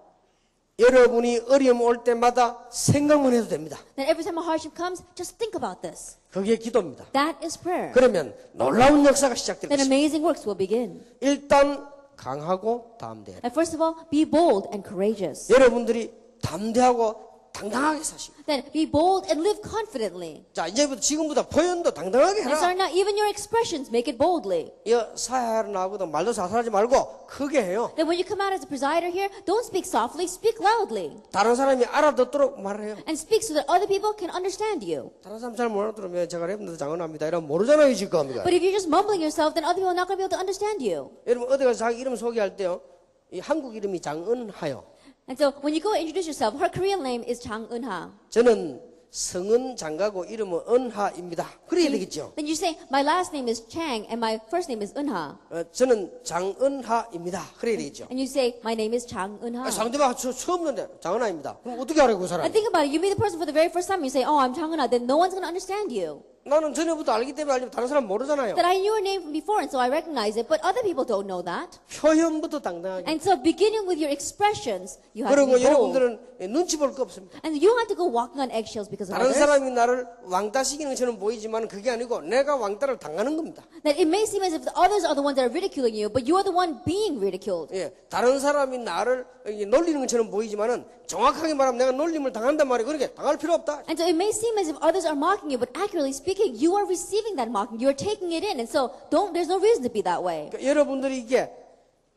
Speaker 1: 여러분이 어려움 올 때마다 생각만 해도 됩니다.
Speaker 2: Then every time a hardship comes, just think about this.
Speaker 1: 그게 기도입니다.
Speaker 2: That is prayer.
Speaker 1: 그러면 놀라운 역사가 시작될
Speaker 2: Then
Speaker 1: 것입니다.
Speaker 2: amazing works will begin.
Speaker 1: 일단 강하고 담대해라.
Speaker 2: And first of all, be bold and courageous.
Speaker 1: 여러분들이 담대하고 당당하게 사시고.
Speaker 2: Then be bold and live confidently.
Speaker 1: 자, 이제부터 지금부터 표현도 당당하게
Speaker 2: And start
Speaker 1: 해라.
Speaker 2: now, even your expressions, make it boldly.
Speaker 1: 사회하러 나오고도 말도 사살하지 말고 크게 해요.
Speaker 2: Then when you come out as a presider here, don't speak softly, speak loudly.
Speaker 1: 다른 사람이 알아듣도록 말해요.
Speaker 2: And speak so that other people can understand you.
Speaker 1: 다른 사람 잘 못 알아들으면 제가 랩분들 장언합니다. 이러면 모르잖아요, 지금.
Speaker 2: But if you're just mumbling yourself, then other people are not going to be able to understand you.
Speaker 1: 여러분 어디 가서 자기 이름 소개할 때요. 이 한국 이름이 장은하요.
Speaker 2: And so when you go introduce yourself, her Korean name is Chang Eun-ha.
Speaker 1: 저는 성은 장가고 이름은 은하입니다. 그래야 되겠죠.
Speaker 2: Then you say, my last name is Chang and my first name is Eun-ha.
Speaker 1: 저는 장은하입니다. 그래야 되겠죠.
Speaker 2: And you say, my name is Chang Eun-ha.
Speaker 1: 상대방 처음 듣는데 장은하입니다. 그럼 어떻게 알아요, 그 사람?
Speaker 2: And think about it, you meet the person for the very first time, you say, oh, I'm Chang Eun-ha, then no one's going to understand you.
Speaker 1: 나는 전에부터 알기 때문에 알지만 다른 사람 모르잖아요.
Speaker 2: That I knew your name from before, and so I recognize it, but other people don't know that.
Speaker 1: 표현부터 당당하게.
Speaker 2: And so beginning with your expressions, you have to
Speaker 1: 그리고
Speaker 2: be bold.
Speaker 1: 여러분들은 눈치 볼 거 없습니다.
Speaker 2: And you don't have to go walking on eggshells because of
Speaker 1: 다른
Speaker 2: others.
Speaker 1: 사람이 나를 왕따시키는 것처럼 보이지만 그게 아니고 내가 왕따를 당하는 겁니다.
Speaker 2: That it may seem as if the others are the ones that are ridiculing you, but you are the one being ridiculed.
Speaker 1: 예, 다른 사람이 나를 놀리는 것처럼 보이지만은 정확하게 말하면 내가 놀림을 당한단 말이에요. 그러니까 당할 필요 없다.
Speaker 2: And so it may seem as if others are mocking you, but accurately speaking, you are receiving that mocking. You are taking it in. And so there's no reason to be that way.
Speaker 1: 그러니까 여러분들이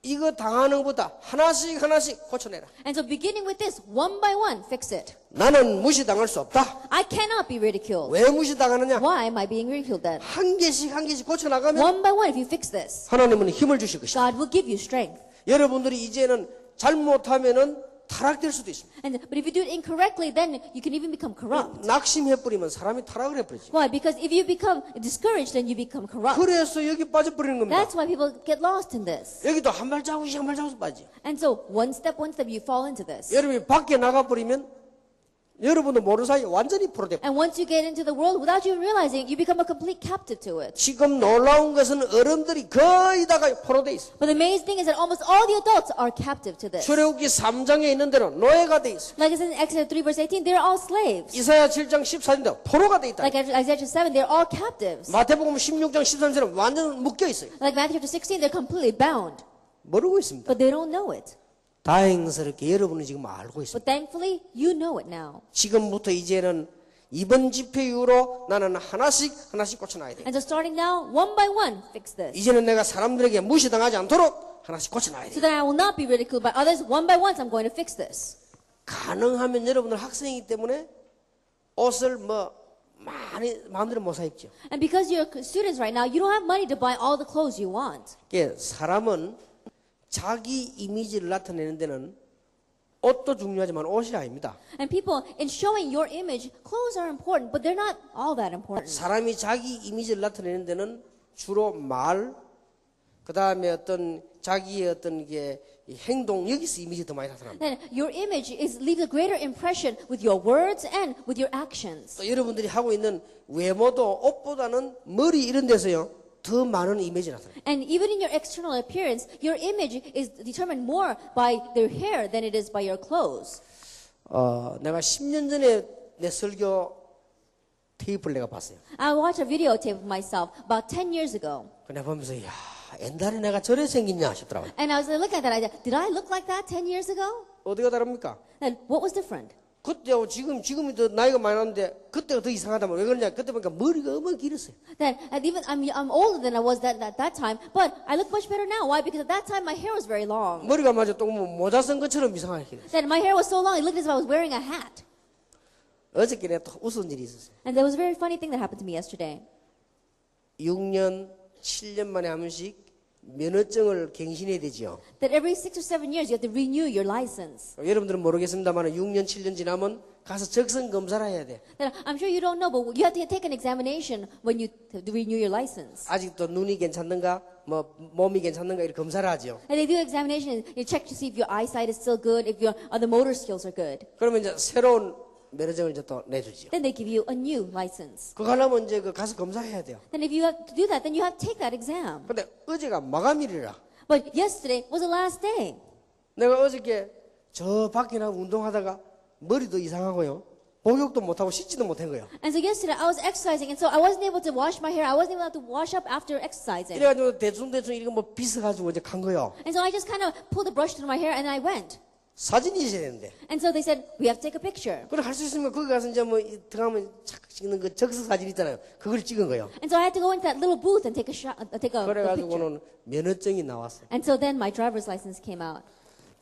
Speaker 1: 이거 당하는 것보다 하나씩 고쳐내라.
Speaker 2: And so beginning with this, one by one, fix it.
Speaker 1: 나는 무시당할 수 없다.
Speaker 2: I cannot be ridiculed.
Speaker 1: 왜 무시당하느냐?
Speaker 2: Why am I being ridiculed then?
Speaker 1: 한 개씩 고쳐나가면
Speaker 2: One by one, if you fix this,
Speaker 1: 하나님은 힘을 주실 것이다.
Speaker 2: God will give you strength.
Speaker 1: 여러분들이 이제는 잘못하면은 타락될 수도 있습니다.
Speaker 2: But if you do it incorrectly, then you can even become corrupt.
Speaker 1: 낙심해버리면 사람이 타락을 해버리죠.
Speaker 2: Why? Because if you become discouraged, then you become corrupt.
Speaker 1: 그래서 여기 빠져버리는 겁니다.
Speaker 2: That's why people get lost in this.
Speaker 1: 여기도 한 발자국씩 빠져.
Speaker 2: And so one step, you fall into this.
Speaker 1: 여러분이 밖에 나가버리면 여러분도 모르는 사이에 완전히 포로돼.
Speaker 2: And once you get into the world, without you realizing, you become a complete captive to it.
Speaker 1: 지금 놀라운 것은 어른들이 거의 다가 포로돼 있어.
Speaker 2: But the amazing thing is that almost all the adults are captive to this.
Speaker 1: 출애굽기 3장에 있는 대로 노예가 돼 있어.
Speaker 2: Like it says in Exodus 3 verse 18, they're all slaves.
Speaker 1: 이사야 7장 14절인데 포로가 돼 있다.
Speaker 2: Like Isaiah 7, they're all captives.
Speaker 1: 마태복음 16장 13절은 완전 묶여 있어요.
Speaker 2: Like Matthew 16, they're completely bound.
Speaker 1: 모르고 있습니다.
Speaker 2: But they don't know it.
Speaker 1: 다행스럽게 여러분은 지금 알고 있습니다.
Speaker 2: But thankfully, you know it now.
Speaker 1: 지금부터 이제는 이번 집회 이후로 나는 하나씩 고쳐놔야 돼.
Speaker 2: And so starting now, one by one, fix this.
Speaker 1: 이제는 내가 사람들에게 무시당하지 않도록 하나씩 고쳐놔야
Speaker 2: So
Speaker 1: 돼.
Speaker 2: that I will not be ridiculed by others. One by one, I'm going to fix this.
Speaker 1: 가능하면 여러분들 학생이기 때문에 옷을 많이 마음대로 못 사 입죠.
Speaker 2: And because you're students right now, you don't have money to buy all the clothes you want.
Speaker 1: 사람은 자기 이미지를 나타내는 데는 옷도 중요하지만 옷이 아닙니다.
Speaker 2: And people, in showing your image, clothes are important, but they're not all that important.
Speaker 1: 사람이 자기 이미지를 나타내는 데는 주로 말, 그 다음에 어떤 자기의 어떤 게 행동, 여기서 이미지 더 많이 나타납니다.
Speaker 2: Then your image leaves a greater impression with your words and with your actions.
Speaker 1: 또 여러분들이 하고 있는 외모도 옷보다는 머리 이런 데서요 더 많은 이미지 나타납니다.
Speaker 2: And even in your external appearance, your image is determined more by their hair than it is by your clothes.
Speaker 1: 내가 10년 전에 내 설교 테이프를 내가 봤어요.
Speaker 2: I watched a videotape of myself about 10 years ago.
Speaker 1: 그냥 보면서 야 옛날에 내가 저래 생겼냐 싶더라고요.
Speaker 2: And I was looking at that. I said, did I look like that 10 years ago?
Speaker 1: 어디가 다릅니까?
Speaker 2: Then what was different?
Speaker 1: 그때하고 지금이 더 나이가 많이 나는데 그때가 더 이상하다면 왜 그러냐? 그때 보니까 머리가 어머 길었어요.
Speaker 2: Then, and even I'm older than I was at that time, but I look much better now. Why? Because at that time my hair was very long.
Speaker 1: 머리가 마저 또 모자 쓴 것처럼 이상하게 길었어요.
Speaker 2: Then my hair was so long, it looked as if I was wearing a hat.
Speaker 1: 어저께 내가 또 웃은 일이 있었어요.
Speaker 2: And there was a very funny thing that happened to me yesterday.
Speaker 1: 6년, 7년 만에 한 번씩 면허증을 갱신해야 되지요.
Speaker 2: that every 6 or 7 years you have to renew your license.
Speaker 1: 여러분들은 모르겠습니다만 6년, 7년 지나면 가서 적성 검사를 해야 돼.
Speaker 2: That I'm sure you don't know, but you have to take an examination when you renew your license.
Speaker 1: 아직도 눈이 괜찮는가, 뭐 몸이 괜찮는가 이렇게 검사를 하죠.
Speaker 2: And they do examination. You check to see if your eyesight is still good, if your other motor skills are good.
Speaker 1: 그러면 이제 새로운 면허증을 이제 또 내주죠.
Speaker 2: Then they give you a new license.
Speaker 1: 그거 하려면 이제 그 가서 검사해야 돼요.
Speaker 2: Then if you have to do that, then you have to take that exam.
Speaker 1: 근데 어제가 마감일이라.
Speaker 2: But yesterday was the last day.
Speaker 1: 내가 어저께 저 밖에 나가 운동하다가 머리도 이상하고요. 목욕도 못하고 씻지도 못한 거예요.
Speaker 2: And so yesterday I was exercising, and so I wasn't able to wash my hair. I wasn't able to wash up after exercising.
Speaker 1: 이래가지고 대충 이거 뭐 빗어가지고 이제 간 거예요.
Speaker 2: And so I just kind of pulled the brush through my hair and I went.
Speaker 1: 사진이 있어야 되는데.
Speaker 2: And so they said, we have to take a picture.
Speaker 1: 그걸 할 수 있으면 거기 가서 이제 뭐 들어가면 착 찍는 그 적석 사진 있잖아요. 그걸 찍은 거예요.
Speaker 2: And so I had to go into that little booth and take a shot, take a picture.
Speaker 1: 그래가지고는 면허증이 나왔어.
Speaker 2: And so then my driver's license came out.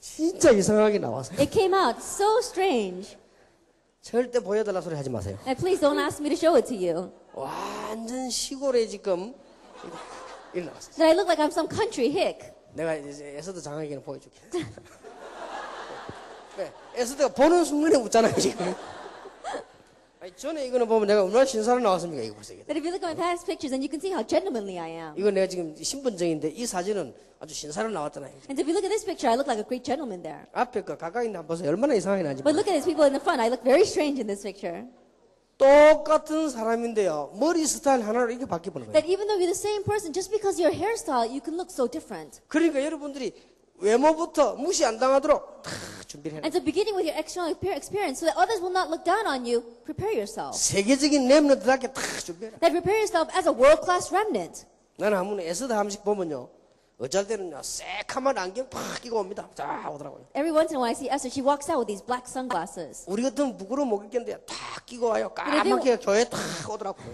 Speaker 1: 진짜 이상하게 나왔어요.
Speaker 2: It came out so strange.
Speaker 1: 절대 보여달라 소리 하지 마세요.
Speaker 2: And please don't ask me to show it to you.
Speaker 1: 완전 시골에 지금 이렇게 나왔어.
Speaker 2: That I look like I'm some country hick.
Speaker 1: 내가 이제 에서도 장학에는 보여줄게. 네, 에서도가 보는 순간에 웃잖아요 지금. 아니, 전에 이거는 보면 내가 얼마나 신사로 나왔습니까 이거 보세요.
Speaker 2: That if you look at my past pictures, then you can see how gentlemanly I am.
Speaker 1: 이거 내가 지금 신분증인데 이 사진은 아주 신사로 나왔잖아요.
Speaker 2: And if you look at this picture, I look like a great gentleman there.
Speaker 1: 앞에 거 가까이 있는 한번 보세요. 얼마나 이상하게 나지.
Speaker 2: But look at these people in the front. I look very strange in this picture.
Speaker 1: 똑같은 사람인데요. 머리 스타일 하나로 이렇게 바뀌어버는 거예요.
Speaker 2: That even though you're the same person, just because your hairstyle, you can look so different.
Speaker 1: 그러니까 여러분들이 외모부터 무시 안 당하도록 다 준비를 해야 돼요.
Speaker 2: And so beginning with your external experience, so that others will not look down on you, prepare yourself.
Speaker 1: 세계적인 렘넌트답게 다 준비해라.
Speaker 2: That prepare yourself as a world-class remnant.
Speaker 1: 나는 한번 에스더 한식 보면요. 어쩔 때는요. 새카만 안경 팍 끼고 옵니다. 자 오더라고요.
Speaker 2: Every once in a while I see Esther, she walks out with these black sunglasses.
Speaker 1: 우리 같으면 부끄러워 못 있겠는데 탁 끼고 와요.
Speaker 2: 근데
Speaker 1: 까맣게 교회 탁 오더라고요.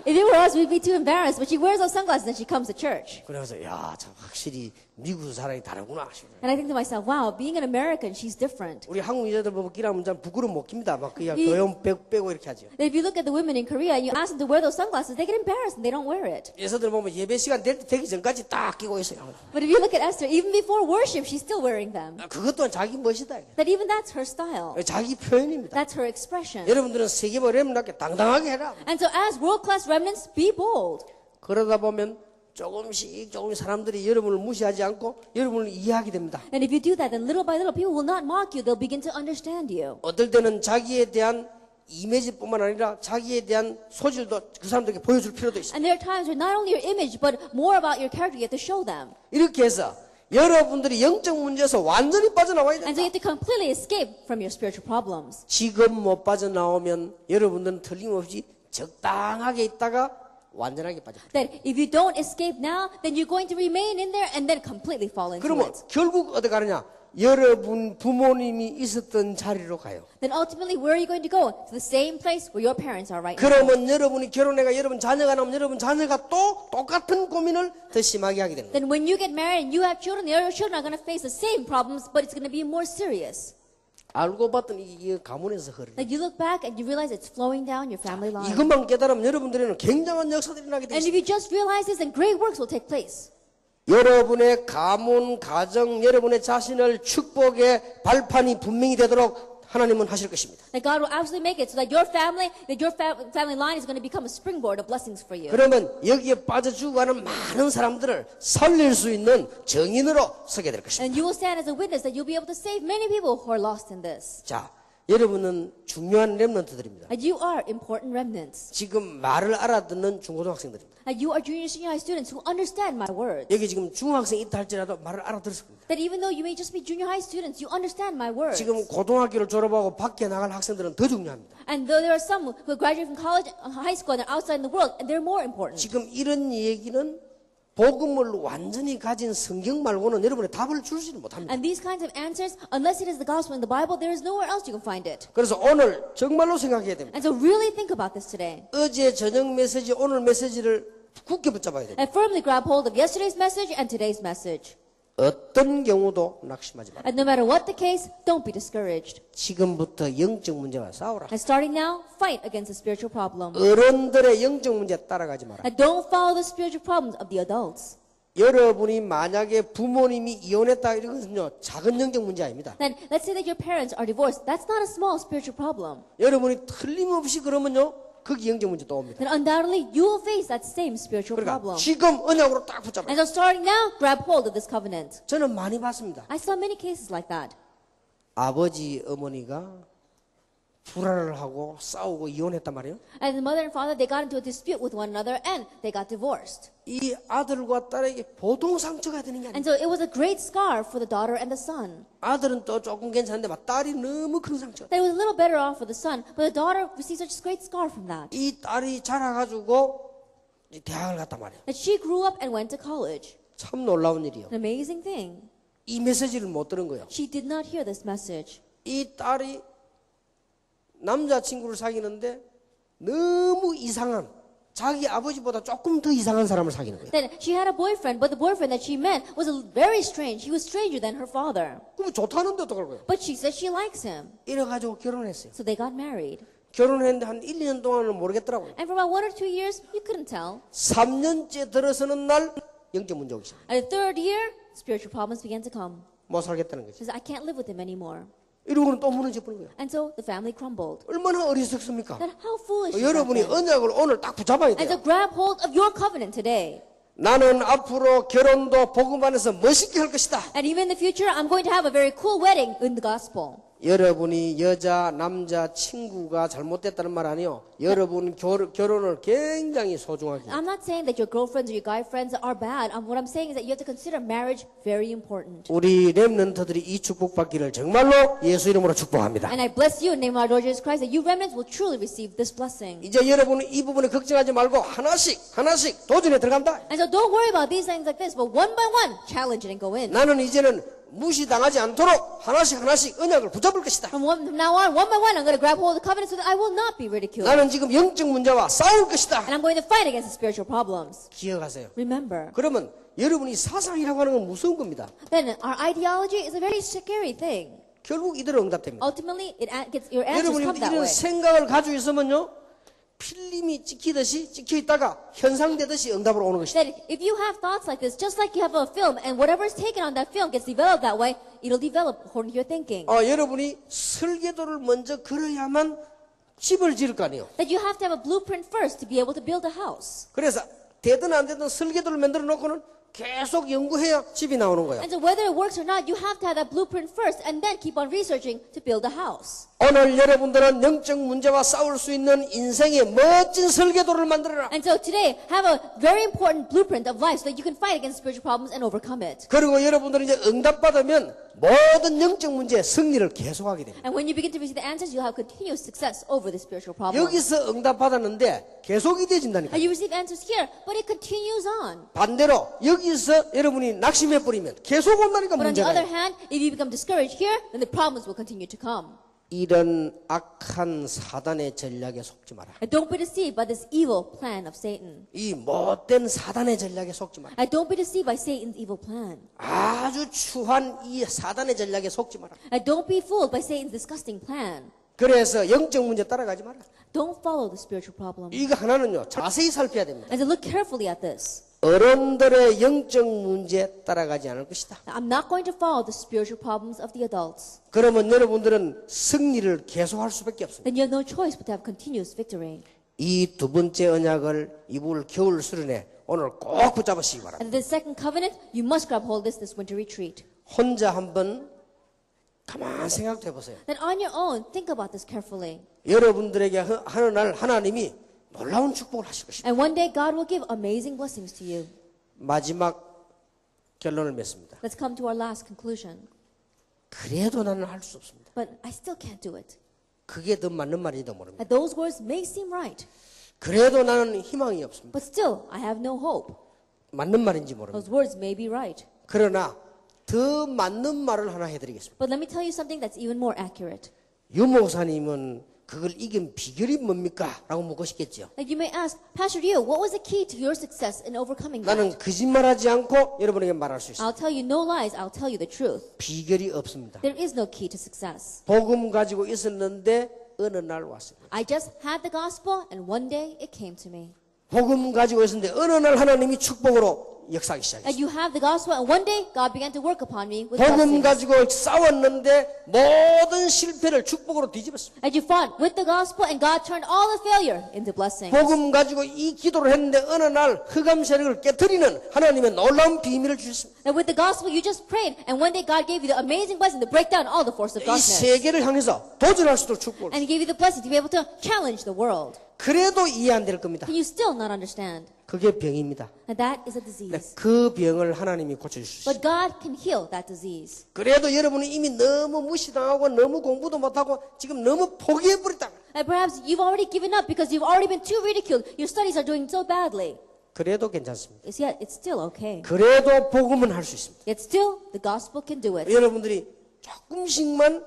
Speaker 2: If it were us, we'd be too embarrassed, but she wears those sunglasses and she comes to church.
Speaker 1: 그래서 야, 참 확실히 미국 사람이 다르구나.
Speaker 2: And I think to myself, wow, being an American, she's different.
Speaker 1: 우리 한국 여자들 보면 끼라면 참 부끄러워 못 깁니다. 막 그냥
Speaker 2: 이-
Speaker 1: 교회 빼고 이렇게 하죠.
Speaker 2: That if you look at the women in Korea and you ask them to wear those sunglasses, they get embarrassed and they don't wear it.
Speaker 1: 예서들 보면 예배 시간 되기 전까지 딱 끼고 있어요.
Speaker 2: But if you look at Esther, even before worship, she's still wearing them.
Speaker 1: 그것 또한 자기 멋이다.
Speaker 2: That even that's her style.
Speaker 1: 자기 표현입니다.
Speaker 2: That's her expression.
Speaker 1: 여러분들은 세계보 렘넌트답게 당당하게 해라.
Speaker 2: And so as world-class remnants, be bold.
Speaker 1: 그러다 보면 조금씩 사람들이 여러분을 무시하지 않고 여러분을 이해하게 됩니다.
Speaker 2: And if you do that, then little by little, people will not mock you. They'll begin to understand you.
Speaker 1: 어떨 때는 자기에 대한 이미지뿐만 아니라 자기에 대한 소질도 그 사람들에게 보여줄 필요도 있어요.
Speaker 2: And there are times where not only your image, but more about your character you have to show them.
Speaker 1: 이렇게 해서 여러분들이 영적 문제에서 완전히 빠져나와야
Speaker 2: And so
Speaker 1: 된다.
Speaker 2: you have to completely escape from your spiritual problems.
Speaker 1: 지금 못 빠져나오면 여러분들은 틀림없이 적당하게 있다가 완전하게 빠져버려요.
Speaker 2: That if you don't escape now, then you're going to remain in there and then completely fall into
Speaker 1: 그러면
Speaker 2: it.
Speaker 1: 결국 어디 가느냐? 여러분 부모님이 있었던 자리로 가요.
Speaker 2: Then ultimately, where are you going to go? To the same place where your parents are right now.
Speaker 1: 그러면 여러분이 결혼해가 여러분 자녀가 나오면 여러분 자녀가 또 똑같은 고민을 더 심하게 하게 됩니다.
Speaker 2: Then when you get married and you have children, your children are going to face the same problems, but it's going to be more serious.
Speaker 1: 알고 봤더니 이게 가문에서 흐르는
Speaker 2: Like you look back and you realize it's flowing down your family line.
Speaker 1: 이것만 깨달으면 여러분들에는 굉장한 역사들이 나게 돼
Speaker 2: And if
Speaker 1: 있습니다.
Speaker 2: you just realize this, then great works will take place.
Speaker 1: 여러분의 가문, 가정, 여러분의 자신을 축복의 발판이 분명히 되도록 하나님은 하실 것입니다.
Speaker 2: That God will absolutely make it so that your family line is going to become a springboard of blessings for you.
Speaker 1: 그러면 여기에 빠져 죽어가는 많은 사람들을 살릴 수 있는 정인으로 서게 될 것입니다.
Speaker 2: And you will stand as a witness that you'll be able to save many people who are lost in this.
Speaker 1: 자, 여러분은 중요한 렘넌트들입니다.
Speaker 2: And you are important remnants.
Speaker 1: 지금 말을 알아듣는 중고등학생들입니다.
Speaker 2: And you are junior, senior high students who understand my words.
Speaker 1: 여기 지금 중학생 있다 할지라도 말을 알아들었을 겁니다.
Speaker 2: That even though you may just be junior high students, you understand my words.
Speaker 1: 지금 고등학교를 졸업하고 밖에 나갈 학생들은 더 중요합니다.
Speaker 2: And though there are some who graduate from college, high school, and they're outside in the world, and they're more important.
Speaker 1: 지금 이런 얘기는 복음을 완전히 가진 성경 말고는 여러분의 답을 주지는 못합니다.
Speaker 2: And these kinds of answers, unless it is the gospel in the Bible, there is nowhere else you can find it.
Speaker 1: 그래서 오늘 정말로 생각해야 됩니다.
Speaker 2: And so really think about this today.
Speaker 1: 어제 저녁 메시지, 오늘 메시지를 굳게 붙잡아야 됩니다.
Speaker 2: And firmly grab hold of yesterday's message and today's message.
Speaker 1: 어떤 경우도 낙심하지 마라.
Speaker 2: And no matter what the case, don't be discouraged.
Speaker 1: 지금부터 영적 문제와 싸우라.
Speaker 2: And starting now, fight against the spiritual problem.
Speaker 1: 어른들의 영적 문제 따라가지 마라.
Speaker 2: And don't follow the spiritual problems of the adults.
Speaker 1: 여러분이 만약에 부모님이 이혼했다 이것은요 작은 영적 문제 아닙니다.
Speaker 2: Then let's say that your parents are divorced. That's not a small spiritual problem.
Speaker 1: 여러분이 틀림없이 그러면요 거기 영적 문제 또 옵니다.
Speaker 2: Then undoubtedly you will face that same spiritual
Speaker 1: 그러니까
Speaker 2: problem.
Speaker 1: 지금 언약으로 딱 붙잡아요.
Speaker 2: And so starting now, grab hold of this covenant.
Speaker 1: 저는 많이 봤습니다.
Speaker 2: I saw many cases like that.
Speaker 1: 아버지 어머니가 불화를 하고 싸우고 이혼했단 말이에요.
Speaker 2: And the mother and father, they got into a dispute with one another and they got divorced.
Speaker 1: 이 아들과 딸에게 보통 상처가 되는 게
Speaker 2: And
Speaker 1: 아니에요.
Speaker 2: so it was a great scar for the daughter and the son.
Speaker 1: 아들은 또 조금 괜찮은데 막 딸이 너무 큰 상처.
Speaker 2: That it was a little better off for the son, but the daughter received such a great scar from that.
Speaker 1: 이 딸이 자라가지고 이제 대학을 갔단 말이에요.
Speaker 2: That she grew up and went to college.
Speaker 1: 참 놀라운 일이요.
Speaker 2: An amazing thing.
Speaker 1: 이 메시지를 못 들은 거예요.
Speaker 2: She did not hear this message.
Speaker 1: 이 딸이 남자친구를 사귀는데 너무 이상한 자기 아버지보다 조금 더 이상한 사람을 사귀는 거예요.
Speaker 2: Then she had a boyfriend, but the boyfriend that she met was very strange. He was stranger than her father.
Speaker 1: 그럼 좋다는데 어떡할 거예요?
Speaker 2: But she said she likes him.
Speaker 1: 이래가지고 결혼했어요.
Speaker 2: So they got married.
Speaker 1: 결혼했는데 한 1, 2년 동안은 모르겠더라고요.
Speaker 2: And for about 1 or 2 years, you couldn't tell.
Speaker 1: 3년째 들어서는 날 영적 문제 오기 시작해요.
Speaker 2: At the 3rd year, spiritual problems began to come.
Speaker 1: 못 살겠다는 거죠.
Speaker 2: She says, I can't live with him anymore.
Speaker 1: 이러고는 또 무너져버린 거예요.
Speaker 2: And so the family crumbled.
Speaker 1: 얼마나 어리석습니까?
Speaker 2: Then how foolish is that
Speaker 1: 여러분이
Speaker 2: then?
Speaker 1: 언약을 오늘 딱 붙잡아야
Speaker 2: And
Speaker 1: 돼요.
Speaker 2: so grab hold of your covenant today.
Speaker 1: 나는 앞으로 결혼도 복음 안에서 멋있게 할 것이다.
Speaker 2: And even in the future, I'm going to have a very cool wedding in the gospel.
Speaker 1: 여러분이 여자, 남자, 친구가 잘못됐다는 말 아니요. 여러분 결혼을 굉장히 소중하게.
Speaker 2: I'm not saying that your girlfriends or your guy friends are bad. What I'm saying is that you have to consider marriage very important.
Speaker 1: 우리 렘넌트들이 이 축복받기를 정말로 예수 이름으로 축복합니다.
Speaker 2: And I bless you in the name of our Lord Jesus Christ that you remnants will truly receive this blessing.
Speaker 1: 이제 여러분은 이 부분에 걱정하지 말고 하나씩 도전에 들어간다.
Speaker 2: And so don't worry about these things like this, but one by one, challenge it and go in.
Speaker 1: 나는 이제는 무시당하지 않도록 하나씩 언약을 붙잡을 것이다.
Speaker 2: From now on, one by one, I'm going to grab hold of the covenant so that I will not be ridiculed.
Speaker 1: 나는 지금 영적 문제와 싸울 것이다.
Speaker 2: And I'm going to fight against the spiritual problems.
Speaker 1: 기억하세요.
Speaker 2: Remember.
Speaker 1: 그러면 여러분이 사상이라고 하는 건 무서운 겁니다.
Speaker 2: Then our ideology is a very scary thing.
Speaker 1: 결국 이대로 응답됩니다.
Speaker 2: Ultimately, your answers
Speaker 1: 여러분이
Speaker 2: come that
Speaker 1: 이런
Speaker 2: way.
Speaker 1: 생각을 가지고 있으면요. 필름이 찍혀 있다가 현상되듯이 응답으로 오는 것이다.
Speaker 2: That if you have thoughts like this, just like you have a film, and whatever is taken on that film gets developed that way, it'll develop according to your thinking.
Speaker 1: 여러분이 설계도를 먼저 그려야만 집을 지을 거 아니에요.
Speaker 2: That you have to have a blueprint first to be able to build a house.
Speaker 1: 그래서 되든 안 되든 설계도를 만들어 놓고는 계속 연구해야 집이 나오는 거예요.
Speaker 2: And so whether it works or not, you have to have that blueprint first and then keep on researching to build a house.
Speaker 1: 오늘 여러분들은 영적 문제와 싸울 수 있는 인생의 멋진 설계도를 만들어라.
Speaker 2: And so today, have a very important blueprint of life so that you can fight against spiritual problems and overcome it.
Speaker 1: 그리고 여러분들은 이제 응답받으면 모든 영적 문제의 승리를 계속하게 됩니다.
Speaker 2: And when you begin to receive the answers, you'll have continuous success over the spiritual problems.
Speaker 1: 여기서 응답받았는데 계속이 되어진다니까.
Speaker 2: And you receive answers here, but it continues on.
Speaker 1: 반대로 여기서 여러분이 낙심해버리면 계속 온다니까
Speaker 2: But on the
Speaker 1: 문제가.
Speaker 2: other hand, if you become discouraged here, then the problems will continue to come.
Speaker 1: 이런 악한 사단의 전략에 속지 마라.
Speaker 2: And don't be deceived by this evil plan of Satan.
Speaker 1: 이 못된 사단의 전략에 속지 마라.
Speaker 2: And don't be deceived by Satan's evil plan.
Speaker 1: 아주 추한 이 사단의 전략에 속지 마라.
Speaker 2: And don't be fooled by Satan's disgusting plan.
Speaker 1: 그래서 영적 문제 따라가지 마라.
Speaker 2: Don't follow the spiritual problem.
Speaker 1: 이거 하나는요 자세히 살펴야 됩니다.
Speaker 2: And so look carefully at this.
Speaker 1: 어른들의 영적 문제에 따라가지 않을 것이다.
Speaker 2: I'm not going to follow the spiritual problems of the adults.
Speaker 1: 그러면 여러분들은 승리를 계속할 수밖에 없습니다.
Speaker 2: Then you have no choice but to have continuous victory.
Speaker 1: 이 두 번째 언약을 이불 겨울 수련회 오늘 꼭 붙잡으시기 바랍니다.
Speaker 2: And the second covenant, you must grab hold of this winter retreat.
Speaker 1: 혼자 한번 가만 생각해 보세요.
Speaker 2: Then on your own, think about this carefully.
Speaker 1: 여러분들에게 하는 날 하나님이 놀라운 축복을 하실 것입니다.
Speaker 2: And one day God will give amazing blessings to you.
Speaker 1: 마지막 결론을 맺습니다.
Speaker 2: Let's come to our last conclusion.
Speaker 1: 그래도 나는 할 수 없습니다.
Speaker 2: But I still can't do it.
Speaker 1: 그게 더 맞는 말인지도 모릅니다.
Speaker 2: And those words may seem right,
Speaker 1: 그래도 나는 희망이 없습니다.
Speaker 2: but still, I have no hope.
Speaker 1: 맞는 말인지 모릅니다.
Speaker 2: Those words may be right.
Speaker 1: 그러나 더 맞는 말을 하나 해드리겠습니다.
Speaker 2: But let me tell you something that's even more accurate.
Speaker 1: 유 목사님은 그걸 이긴 비결이 뭡니까? 라고 묻고 싶겠죠.
Speaker 2: Like you may ask, Pastor Dio, what was the key to your success in overcoming that?
Speaker 1: 나는 거짓말하지 않고 여러분에게 말할 수 있습니다.
Speaker 2: I'll tell you no lies, I'll tell you the truth.
Speaker 1: 비결이 없습니다.
Speaker 2: There is no key to success.
Speaker 1: 복음 가지고 있었는데 어느 날 왔습니다.
Speaker 2: I just had the gospel and one day it came to me.
Speaker 1: 복음 가지고 있었는데 어느 날 하나님이 축복으로 역사하기 시작했어요.
Speaker 2: And you have the gospel, and one day God began to work upon me with
Speaker 1: 복음
Speaker 2: blessings.
Speaker 1: 가지고 싸웠는데 모든 실패를 축복으로 뒤집었습니다.
Speaker 2: And you fought with the gospel, and God turned all the failure into blessings.
Speaker 1: 복음 가지고 이 기도를 했는데 어느 날 흑암 세력을 깨뜨리는 하나님의 놀라운 비밀을 주셨습니다.
Speaker 2: And with the gospel, you just prayed, and one day God gave you the amazing blessing to break down all the force of
Speaker 1: 이
Speaker 2: darkness.
Speaker 1: 세계를 향해서 도전할 수도 축복을.
Speaker 2: And He gave you the blessing to be able to challenge the world.
Speaker 1: 그래도 이해 안 될 겁니다.
Speaker 2: Can you still not understand?
Speaker 1: 그게 병입니다.
Speaker 2: And that is a
Speaker 1: 네,
Speaker 2: disease.
Speaker 1: 그 병을 하나님이 고쳐주시죠.
Speaker 2: But God can heal that disease.
Speaker 1: 그래도 여러분은 이미 너무 무시당하고 너무 공부도 못하고 지금 너무 포기해버렸다.
Speaker 2: And perhaps you've already given up because you've already been too ridiculed. Your studies are doing so badly.
Speaker 1: 그래도 괜찮습니다.
Speaker 2: Yet it's still okay.
Speaker 1: 그래도 복음은 할 수 있습니다.
Speaker 2: Yet still, the gospel can do it.
Speaker 1: 여러분들이 조금씩만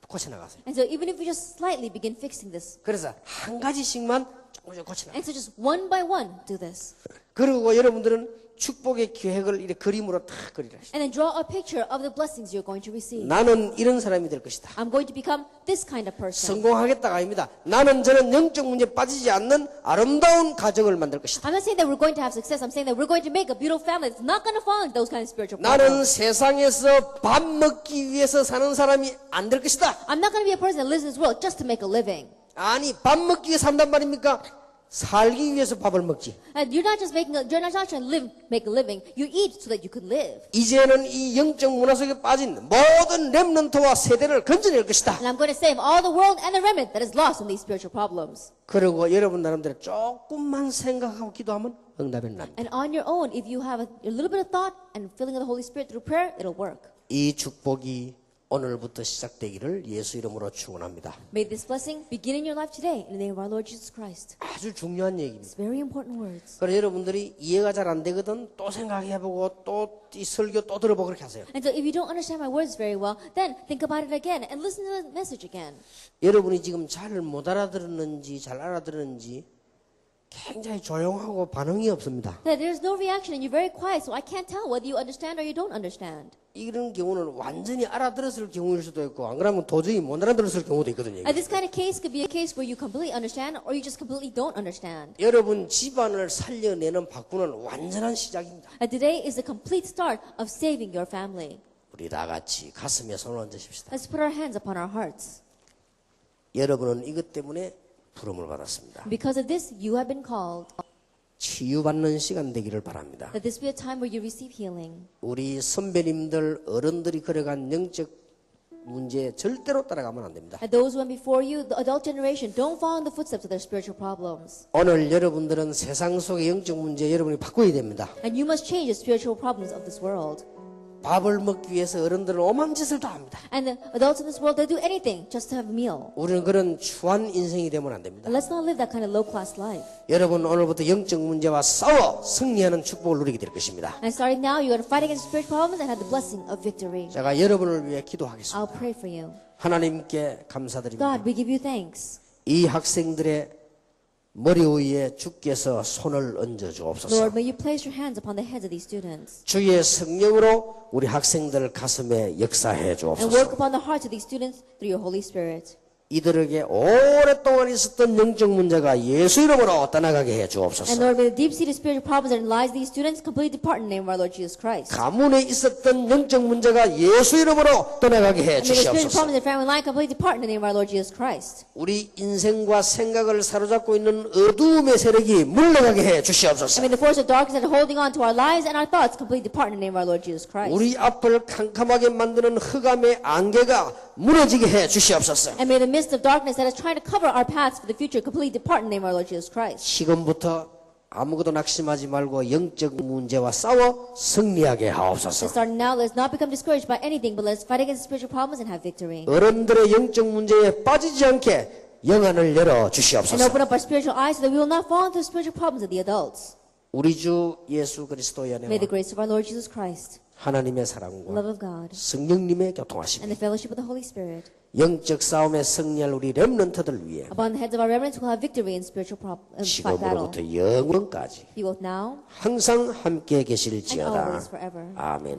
Speaker 1: 고쳐나가세요.
Speaker 2: And so even if you just slightly begin fixing this,
Speaker 1: 그래서 한 가지씩만 조금씩 고쳐나가세요.
Speaker 2: and so just one by one do this,
Speaker 1: 그리고 여러분들은 축복의 계획을 이렇게 그림으로 탁 그리라.
Speaker 2: and then draw a picture of the blessings you're going to receive.
Speaker 1: 나는 이런 사람이 될 것이다.
Speaker 2: I'm going to become this kind of person.
Speaker 1: 성공하겠다가 아닙니다. 나는 저는 영적 문제에 빠지지 않는 아름다운 가정을 만들 것이다.
Speaker 2: I'm not saying that we're going to have success. I'm saying that we're going to make a beautiful family that's not going to fall into those kind of spiritual
Speaker 1: 나는
Speaker 2: problems.
Speaker 1: 세상에서 밥 먹기 위해서 사는 사람이 안 될 것이다.
Speaker 2: I'm not going to be a person that lives in this world just to make a living.
Speaker 1: 아니 밥 먹기 위해서 산단 말입니까? 살기 위해서 밥을 먹지.
Speaker 2: And you're not just you're not trying to make a living. You eat so that you could live.
Speaker 1: 이제는 이 영적 문화 속에 빠진 모든 렘넌트와 세대를 건져낼 것이다.
Speaker 2: And I'm going to save all the world and the remnant that is lost in these spiritual problems.
Speaker 1: 그리고 여러분 나름대로 조금만 생각하고 기도하면 응답이 납니다.
Speaker 2: And on your own, if you have a little bit of thought and filling of the Holy Spirit through prayer, it'll work.
Speaker 1: 이 축복이 오늘부터 시작되기를 예수 이름으로 축원합니다.
Speaker 2: May this blessing begin in your life today in the name of our Lord Jesus Christ.
Speaker 1: 아주 중요한 얘기입니다.
Speaker 2: It's very important words.
Speaker 1: 그래서 여러분들이 이해가 잘 안 되거든 또 생각해보고 또 이 설교 또 들어보고 그렇게 하세요.
Speaker 2: And so if you don't understand my words very well, then think about it again and listen to the message again.
Speaker 1: 여러분이 지금 잘 못 알아들었는지 잘 알아들었는지 굉장히 조용하고 반응이 없습니다.
Speaker 2: That there's no reaction and you're very quiet, so I can't tell whether you understand or you don't understand.
Speaker 1: 이런 경우는 완전히 알아들었을 경우일 수도 있고 안 그러면 도저히 못 알아들었을 경우도 있거든요.
Speaker 2: And this kind of case could be a case where you completely understand or you just completely don't understand.
Speaker 1: 여러분 집안을 살려내는 바꾸는 완전한 시작입니다.
Speaker 2: And today is the complete start of saving your family.
Speaker 1: 우리 다 같이 가슴에 손을 얹으십시다.
Speaker 2: Let's put our hands upon our hearts.
Speaker 1: 여러분은 이것 때문에 부름을 받았습니다.
Speaker 2: Because of this, you have been called.
Speaker 1: 치유받는 시간 되기를 바랍니다.
Speaker 2: That this be a time where you receive healing.
Speaker 1: 우리 선배님들 어른들이 걸어간 영적 문제에 절대로 따라가면 안 됩니다.
Speaker 2: And those who went before you, the adult generation, don't follow in the footsteps of their spiritual problems.
Speaker 1: 오늘 여러분들은 세상 속의 영적 문제 여러분이 바꿔야 됩니다.
Speaker 2: And you must change the spiritual problems of this world.
Speaker 1: 밥을 먹기 위해서 어른들은 오만 짓을 다 합니다.
Speaker 2: And the adults in this world, they do anything just to have a meal.
Speaker 1: 우리는 그런 추한 인생이 되면 안 됩니다.
Speaker 2: And let's not live that kind of low-class life.
Speaker 1: 여러분 오늘부터 영적 문제와 싸워 승리하는 축복을 누리게 될 것입니다.
Speaker 2: And starting now, you're going to fight against spiritual problems and have the blessing of victory.
Speaker 1: 제가 여러분을 위해 기도하겠습니다.
Speaker 2: I'll pray for you.
Speaker 1: 하나님께 감사드립니다.
Speaker 2: God, we give you thanks.
Speaker 1: 이 학생들의 머리 위에 주께서 손을 얹어 주옵소서.
Speaker 2: Lord, may you place your hands upon the heads of these students
Speaker 1: 주의 성령으로 우리 학생들 가슴에 역사해
Speaker 2: and work
Speaker 1: 주옵소서.
Speaker 2: upon the hearts of these students through your Holy Spirit.
Speaker 1: 이들에게 오랫동안 있었던 영적 문제가 예수 이름으로 떠나가게 해
Speaker 2: And
Speaker 1: 주옵소서.
Speaker 2: Lord, may the deep-seated spiritual problems that lies these students completely depart in the name of our Lord Jesus Christ.
Speaker 1: 가문에 있었던 영적 문제가 예수 이름으로 떠나가게 해
Speaker 2: And may the spiritual
Speaker 1: 주시옵소서.
Speaker 2: problems in the family line completely depart in the name of our Lord Jesus Christ.
Speaker 1: 우리 인생과 생각을 사로잡고 있는 어두움의 세력이 물러가게 해
Speaker 2: And
Speaker 1: 주시옵소서.
Speaker 2: may the force of darkness that are holding on to our lives and our thoughts completely depart in the name of our Lord Jesus Christ.
Speaker 1: 우리 앞을 캄캄하게 만드는 흑암의 안개가 무너지게 해 주시옵소서.
Speaker 2: And may the mist of darkness that is trying to cover our paths for the future completely depart in the name of our Lord Jesus Christ.
Speaker 1: 지금부터 아무것도 낙심하지 말고 영적 문제와 싸워 승리하게
Speaker 2: And
Speaker 1: 하옵소서.
Speaker 2: starting now, let's not become discouraged by anything, but let's fight against spiritual problems and have victory.
Speaker 1: 어른들의 영적 문제에 빠지지 않게 영안을 열어
Speaker 2: And
Speaker 1: 주시옵소서.
Speaker 2: open up our spiritual eyes so that we will not fall into the spiritual problems of the adults.
Speaker 1: 우리 주 예수 그리스도의
Speaker 2: May the
Speaker 1: 은혜와
Speaker 2: grace of our Lord Jesus Christ,
Speaker 1: 하나님의
Speaker 2: the
Speaker 1: 사랑과
Speaker 2: love of God,
Speaker 1: 성령님의
Speaker 2: and
Speaker 1: 교통하심,
Speaker 2: the fellowship of the Holy Spirit
Speaker 1: 영적 싸움에 승리할 우리 렘넌트들 위해
Speaker 2: upon the heads of our reverends who will have victory in spiritual battle.
Speaker 1: 지금으로부터 영원까지
Speaker 2: Be both now
Speaker 1: 항상 함께
Speaker 2: and
Speaker 1: 계실지어다.
Speaker 2: always forever.
Speaker 1: 아멘.